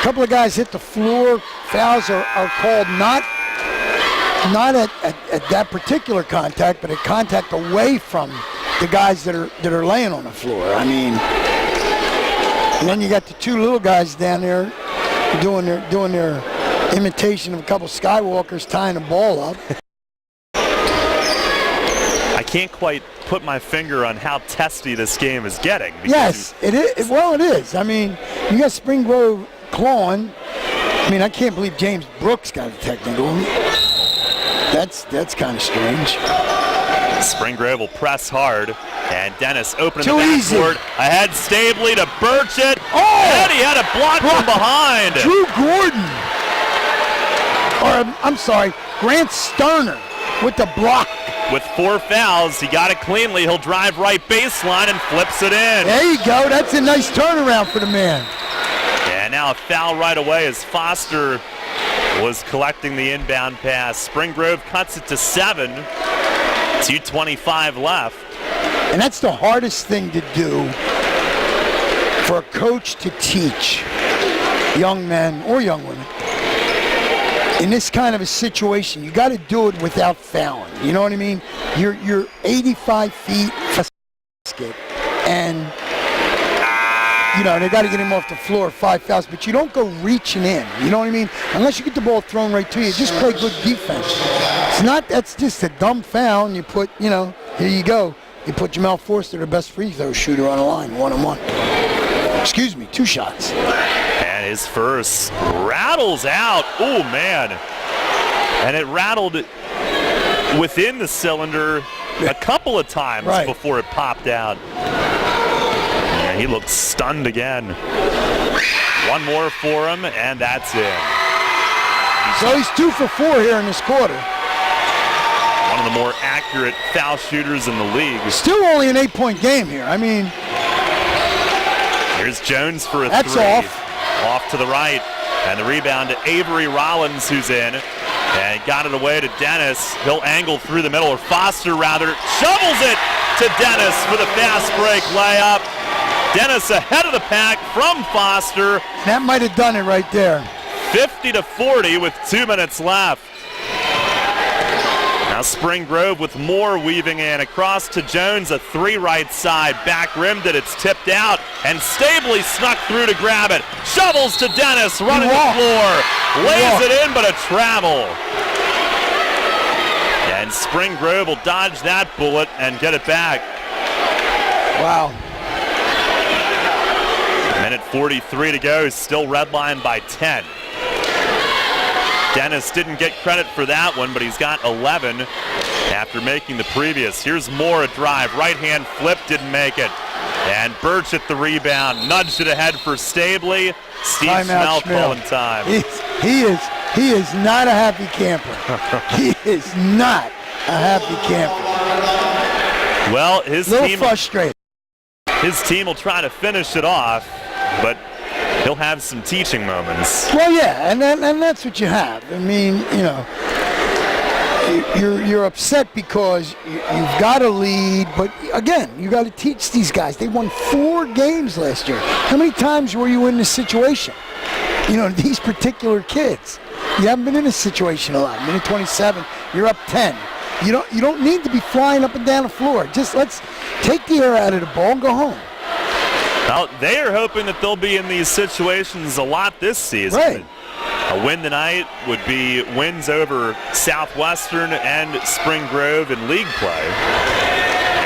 couple of guys hit the floor. Fouls are called not at that particular contact, but at contact away from the guys that are laying on the floor. I mean, and then you got the two little guys down there doing their imitation of a couple Skywalkers tying the ball up. I can't quite put my finger on how testy this game is getting. Yes, it is. Well, it is. I mean, you got Spring Grove clawing. I mean, I can't believe James Brooks got a technical. That's kind of strange. Spring Grove will press hard, and Dennis opening the backboard. Ahead Stabley to Burchett. And he had a block from behind. Drew Gordon. Or, I'm sorry, Grant Sterner with the block. With 4 fouls, he got it cleanly. He'll drive right baseline and flips it in. There you go. That's a nice turnaround for the man. And now a foul right away as Foster was collecting the inbound pass. Spring Grove cuts it to 7. 2:25 left. And that's the hardest thing to do for a coach to teach young men or young women. In this kind of a situation, you got to do it without fouling. You know what I mean? You're 85 feet and you know, they got to get him off the floor, 5 fouls, but you don't go reaching in. You know what I mean? Unless you get the ball thrown right to you, just play good defense. It's not, that's just a dumb foul, and you put, you know, here you go. You put Jamel Forster, the best free throw shooter on the line, 1-on-1. Excuse me, 2 shots. And his first rattles out. Oh, man. And it rattled within the cylinder a couple of times before it popped out. He looked stunned again. One more for him, and that's it. So he's 2 for 4 here in this quarter. One of the more accurate foul shooters in the league. Still only an 8-point game here. I mean, here's Jones for a 3. That's off. Off to the right. And the rebound to Avery Rollins, who's in. And got it away to Dennis. He'll angle through the middle, or Foster rather. Shovels it to Dennis for the fast break layup. Dennis ahead of the pack from Foster. That might have done it right there. 50-40 with 2 minutes left. Now Spring Grove with more weaving in. Across to Jones, a 3 right side. Back rimmed it, it's tipped out. And Stabley snuck through to grab it. Shovels to Dennis, running the floor. Lays it in, but a travel. And Spring Grove will dodge that bullet and get it back. Wow. Minute 43 to go, still Redline by 10. Dennis didn't get credit for that one, but he's got 11 after making the previous. Here's Moore, a drive, right-hand flip, didn't make it. And Birch at the rebound, nudged it ahead for Stabley. Steve Schmell calling time. He is not a happy camper. He is not a happy camper. Well, his team frustrated. His team will try to finish it off, but he'll have some teaching moments. Well, yeah, and that's what you have. I mean, you know, you're upset because you've got a lead, but again, you got to teach these guys. They won 4 games last year. How many times were you in this situation? You know, these particular kids. You haven't been in this situation a lot. Minute 27, you're up 10. You don't need to be flying up and down the floor. Just let's take the air out of the ball and go home. Well, they are hoping that they'll be in these situations a lot this season. Right. A win tonight would be wins over Southwestern and Spring Grove in league play.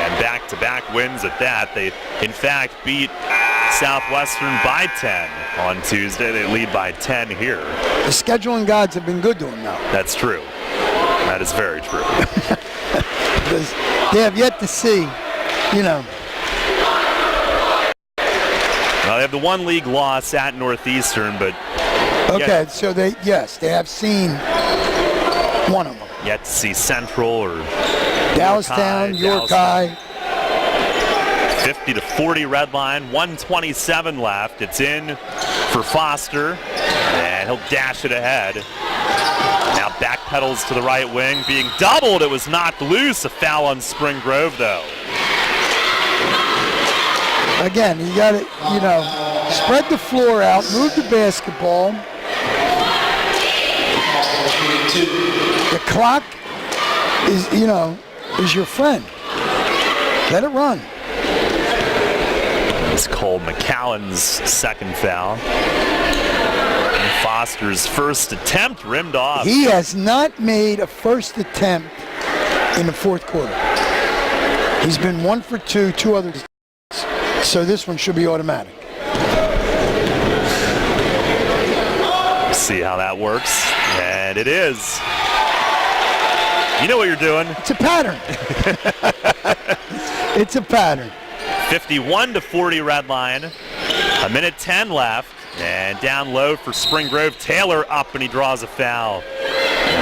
And back-to-back wins at that. They, in fact, beat Southwestern by 10 on Tuesday. They lead by 10 here. The scheduling gods have been good to them, though. That's true. That is very true. Because they have yet to see, Well, they have the one league loss at Northeastern, but... Okay, so they have seen one of them. Yet to see Central or Dallastown, York High. 50-40 red line, 1:27 left. It's in for Foster, and he'll dash it ahead. Now backpedals to the right wing, being doubled. It was knocked loose. A foul on Spring Grove, though. Again, you got to, spread the floor out, move the basketball. The clock is, is your friend. Let it run. It's called McCallan's second foul. And Foster's first attempt rimmed off. He has not made a first attempt in the fourth quarter. He's been 1 for 2, 2 others. So this one should be automatic. See how that works. And it is. You know what you're doing. It's a pattern. It's a pattern. 51-40 red line. 1:10 left. And down low for Spring Grove. Taylor up and he draws a foul.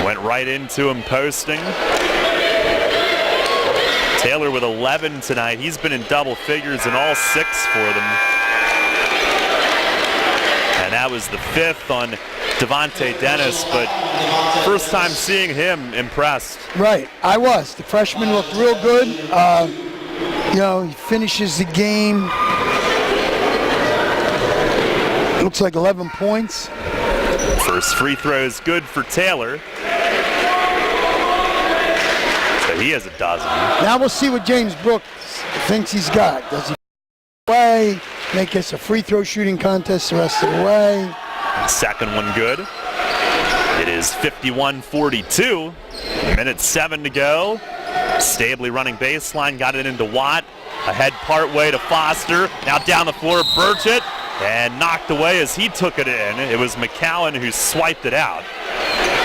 Went right into him posting. Taylor with 11 tonight. He's been in double figures in all 6 for them. And that was the 5th on Devontae Dennis, but first time seeing him impressed. Right, I was. The freshman looked real good. He finishes the game. Looks like 11 points. First free throw is good for Taylor. So he has a dozen. Now we'll see what James Brooks thinks he's got. Does he play, make this a free throw shooting contest the rest of the way? Second one good. It is 51-42. 1:07 to go. Stably running baseline, got it into Watt. Ahead part way to Foster. Now down the floor, Burchett. And knocked away as he took it in. It was McCallan who swiped it out.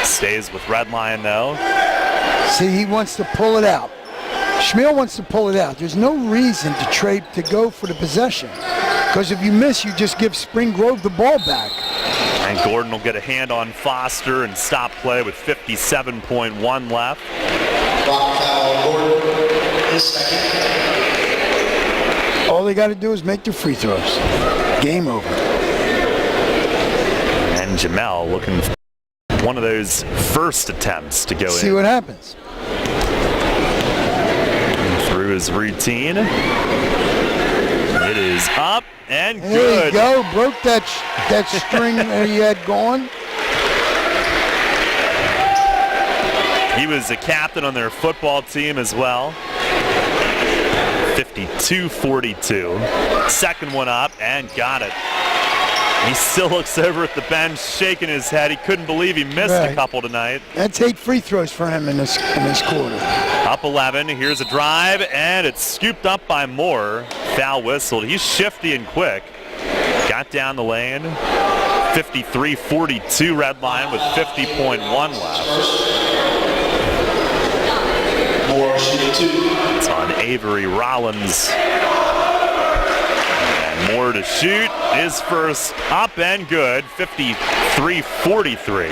Stays with Redline though. See, he wants to pull it out. Schmell wants to pull it out. There's no reason to go for the possession. Because if you miss, you just give Spring Grove the ball back. And Gordon will get a hand on Foster and stop play with 57.1 left. All they got to do is make their free throws. Game over. And Jamel looking for one of those first attempts to go in. See what happens. Through his routine. It is up and good. There you go. Broke that string that he had going. He was a captain on their football team as well. 52-42. Second one up and got it. He still looks over at the bench, shaking his head. He couldn't believe he missed a couple tonight. That's 8 free throws for him in this quarter. Up 11. Here's a drive, and it's scooped up by Moore. Foul whistled. He's shifty and quick. Got down the lane. 53-42 red line with 50.1 left. It's on Avery Rollins. And Moore to shoot. His first up and good. 53-43.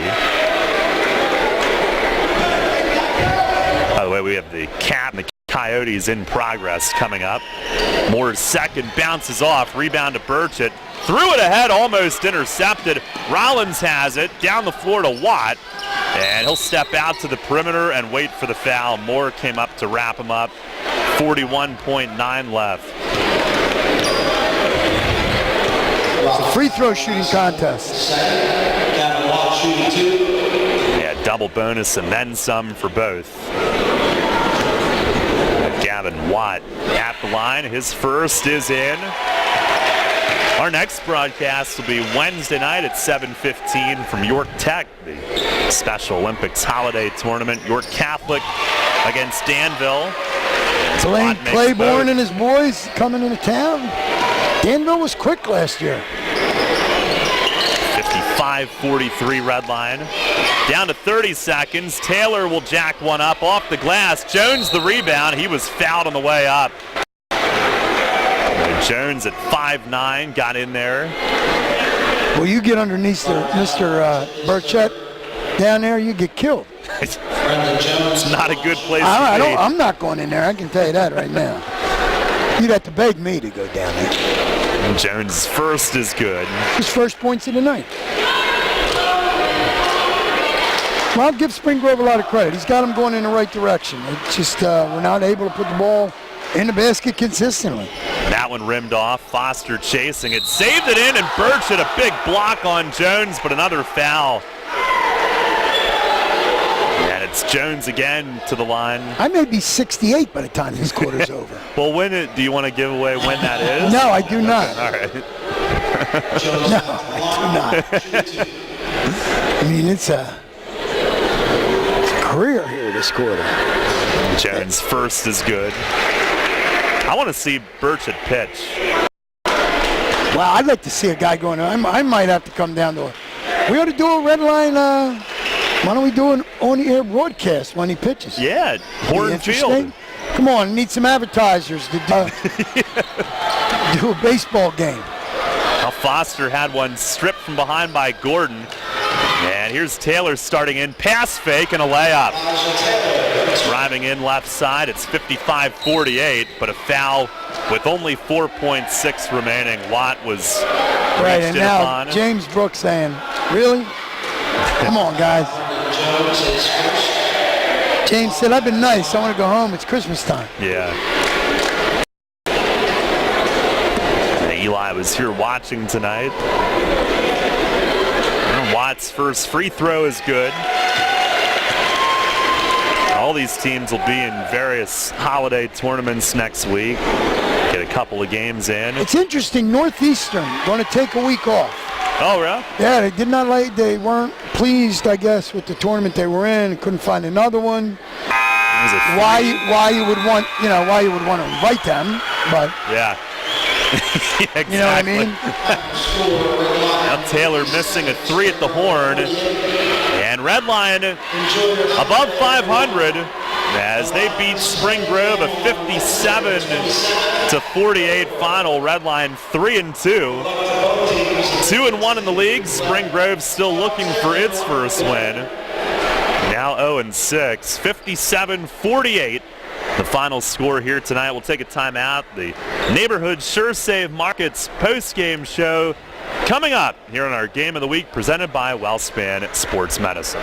By the way, we have the Cat and the Coyotes in progress coming up. Moore's second bounces off. Rebound to Burchett. Threw it ahead, almost intercepted. Rollins has it. Down the floor to Watt. And he'll step out to the perimeter and wait for the foul. Moore came up to wrap him up. 41.9 left. It's a free throw shooting contest. Yeah, double bonus and then some for both. Gavin Watt at the line. His first is in. Our next broadcast will be Wednesday night at 7:15 from York Tech, the Special Olympics Holiday Tournament. York Catholic against Danville. Blaine Claiborne and his boys coming into town. Danville was quick last year. 55-43 Red Line. Down to 30 seconds. Taylor will jack one up off the glass. Jones the rebound. He was fouled on the way up. Jones at 5'9", got in there. Well, you get underneath Mr. Burchett down there, you get killed. It's not a good place to be. I'm not going in there. I can tell you that right now. You'd have to beg me to go down there. Jones' first is good. His first points of the night. Well, I'll give Spring Grove a lot of credit. He's got them going in the right direction. It's just we're not able to put the ball in the basket consistently. That one rimmed off. Foster chasing it. Saved it in, and Birch had a big block on Jones, but another foul. And it's Jones again to the line. I may be 68 by the time this quarter's over. Well, do you want to give away when that is? No, I do not. Okay, all right. No, I do not. I mean, it's a career here this quarter. Jones' first is good. I want to see Burchett pitch. Well, I'd like to see a guy going. I might have to come down to we ought to do a Red Line. Why don't we do an on-the-air broadcast when he pitches? Yeah, Horton Field. Come on, need some advertisers to do a baseball game. Now Foster had one stripped from behind by Gordon. And here's Taylor starting in. Pass fake and a layup. Driving in left side. It's 55-48, but a foul with only 4.6 remaining. Watt was right, and now James Brooks saying, really? Come on, guys. James said, I've been nice. I want to go home. It's Christmas time. Yeah. And Eli was here watching tonight. Watt's first free throw is good. All these teams will be in various holiday tournaments next week. Get a couple of games in. It's interesting. Northeastern going to take a week off. Oh, really? Yeah, they weren't pleased, I guess, with the tournament they were in. Couldn't find another one. Why you would want to invite them, but yeah. Exactly. You know what I mean? Now Taylor missing a three at the horn. And Red Line above 500 as they beat Spring Grove a 57-48 final. Red Line 3-2. 2-1 in the league. Spring Grove still looking for its first win. Now 0-6. 57-48. The final score here tonight. We'll take a timeout. The Neighborhood Sure Save Markets post-game show coming up here on our Game of the Week presented by WellSpan Sports Medicine.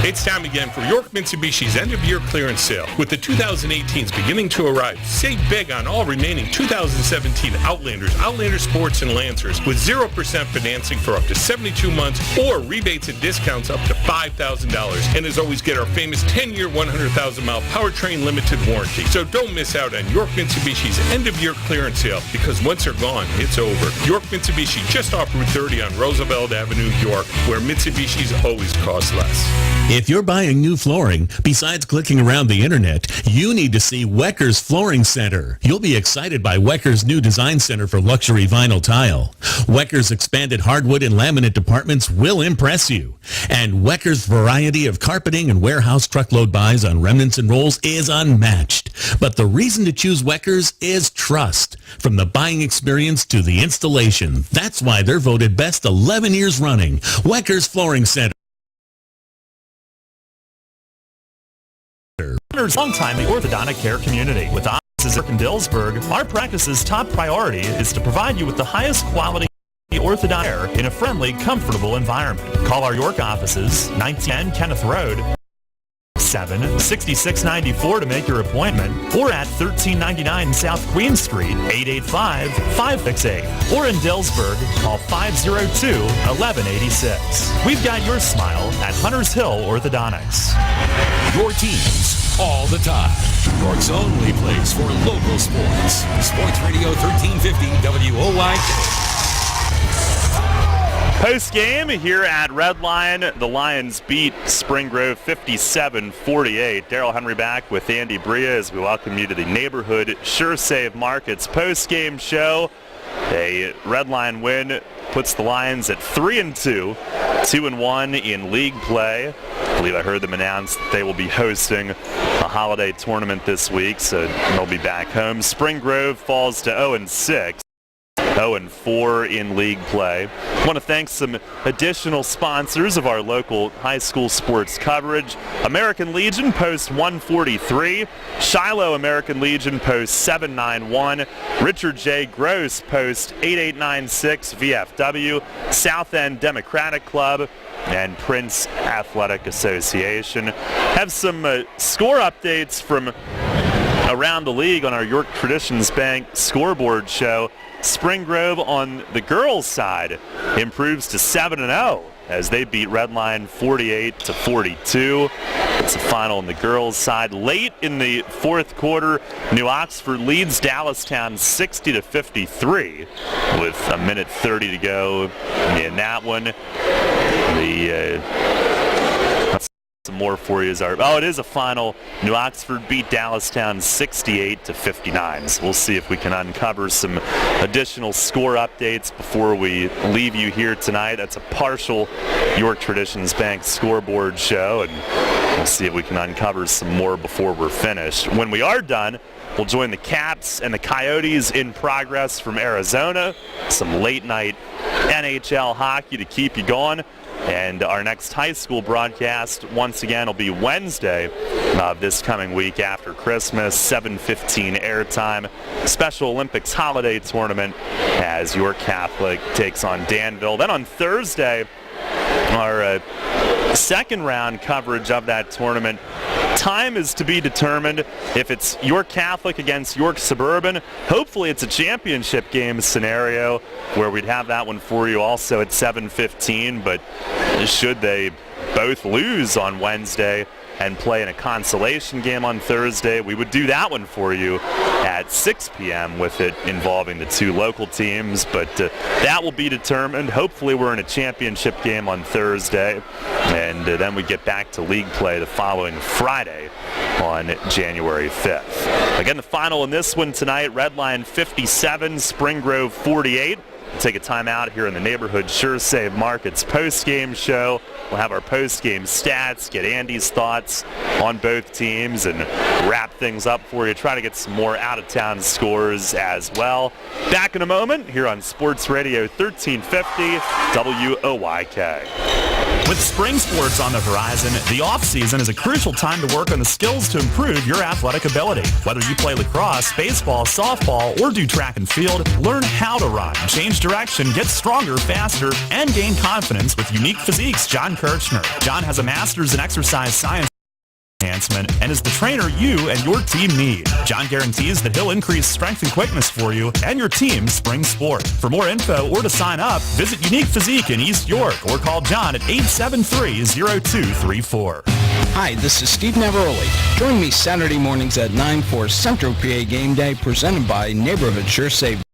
It's time again for York Mitsubishi's end-of-year clearance sale. With the 2018s beginning to arrive, save big on all remaining 2017 Outlanders, Outlander Sports, and Lancers with 0% financing for up to 72 months or rebates and discounts up to $5,000. And as always, get our famous 10-year, 100,000-mile powertrain limited warranty. So don't miss out on York Mitsubishi's end-of-year clearance sale because once they're gone, it's over. York Mitsubishi just off Route 30 on Roosevelt Avenue, York, where Mitsubishi's always cost less. If you're buying new flooring, besides clicking around the internet, you need to see Wecker's Flooring Center. You'll be excited by Wecker's new design center for luxury vinyl tile. Wecker's expanded hardwood and laminate departments will impress you. And Wecker's variety of carpeting and warehouse truckload buys on remnants and rolls is unmatched. But the reason to choose Wecker's is trust. From the buying experience to the installation. That's why they're voted best 11 years running. Wecker's Flooring Center. Long time the orthodontic care community. With offices in Dillsburg, our practice's top priority is to provide you with the highest quality orthodontic care in a friendly, comfortable environment. Call our York offices, 1910 Kenneth Road, 76694 to make your appointment, or at 1399 South Queen Street, 885-568. Or in Dillsburg, call 502-1186. We've got your smile at Hunters Hill Orthodontics. Your teams all the time. York's only place for local sports. Sports Radio 1350 WOYK. Post-game here at Red Line, the Lions beat Spring Grove 57-48. Darrell Henry back with Andy Bria as we welcome you to the Neighborhood Sure Save Markets post-game show. A Red Line win puts the Lions at 3-2, 2-1 in league play. I believe I heard them announce that they will be hosting a holiday tournament this week, so they'll be back home. Spring Grove falls to 0-6. 0-4 in league play. I want to thank some additional sponsors of our local high school sports coverage. American Legion post 143, Shiloh American Legion post 791, Richard J. Gross post 8896 VFW, South End Democratic Club, and Prince Athletic Association. Have some score updates from around the league on our York Traditions Bank scoreboard show. Spring Grove on the girls' side improves to 7-0 as they beat Red Line 48-42. It's the final on the girls' side. Late in the fourth quarter, New Oxford leads Dallastown 60-53 with 1:30 to go in that one. Some more for you. It is a final. New Oxford beat Dallastown 68-59. So we'll see if we can uncover some additional score updates before we leave you here tonight. That's a partial York Traditions Bank scoreboard show, and we'll see if we can uncover some more before we're finished. When we are done, we'll join the Caps and the Coyotes in progress from Arizona. Some late night NHL hockey to keep you going. And our next high school broadcast, once again, will be Wednesday this coming week after Christmas, 7:15 airtime. Special Olympics holiday tournament as York Catholic takes on Danville. Then on Thursday, our second round coverage of that tournament. Time is to be determined. If it's York Catholic against York Suburban, hopefully it's a championship game scenario where we'd have that one for you also at 7:15. But should they both lose on Wednesday and play in a consolation game on Thursday, we would do that one for you at 6 p.m. with it involving the two local teams. But that will be determined. Hopefully we're in a championship game on Thursday, and then we get back to league play the following Friday on January 5th. Again, the final in this one tonight, Red Line 57, Spring Grove 48. We'll take a time out here in the neighborhood Sure Save Markets post-game show. We'll have our post-game stats, get Andy's thoughts on both teams, and wrap things up for you. Try to get some more out-of-town scores as well. Back in a moment here on Sports Radio 1350 WOYK. With spring sports on the horizon, the off-season is a crucial time to work on the skills to improve your athletic ability. Whether you play lacrosse, baseball, softball, or do track and field, learn how to run, change direction, get stronger, faster, and gain confidence with Unique Physique's John Kirchner. John has a master's in exercise science enhancement and is the trainer you and your team need. John guarantees that he'll increase strength and quickness for you and your team's spring sport. For more info or to sign up, visit Unique Physique in East York or call John at 873-0234. Hi, this is Steve Neveroli. Join me Saturday mornings at 9 for Central PA Game Day presented by Neighborhood Sure Save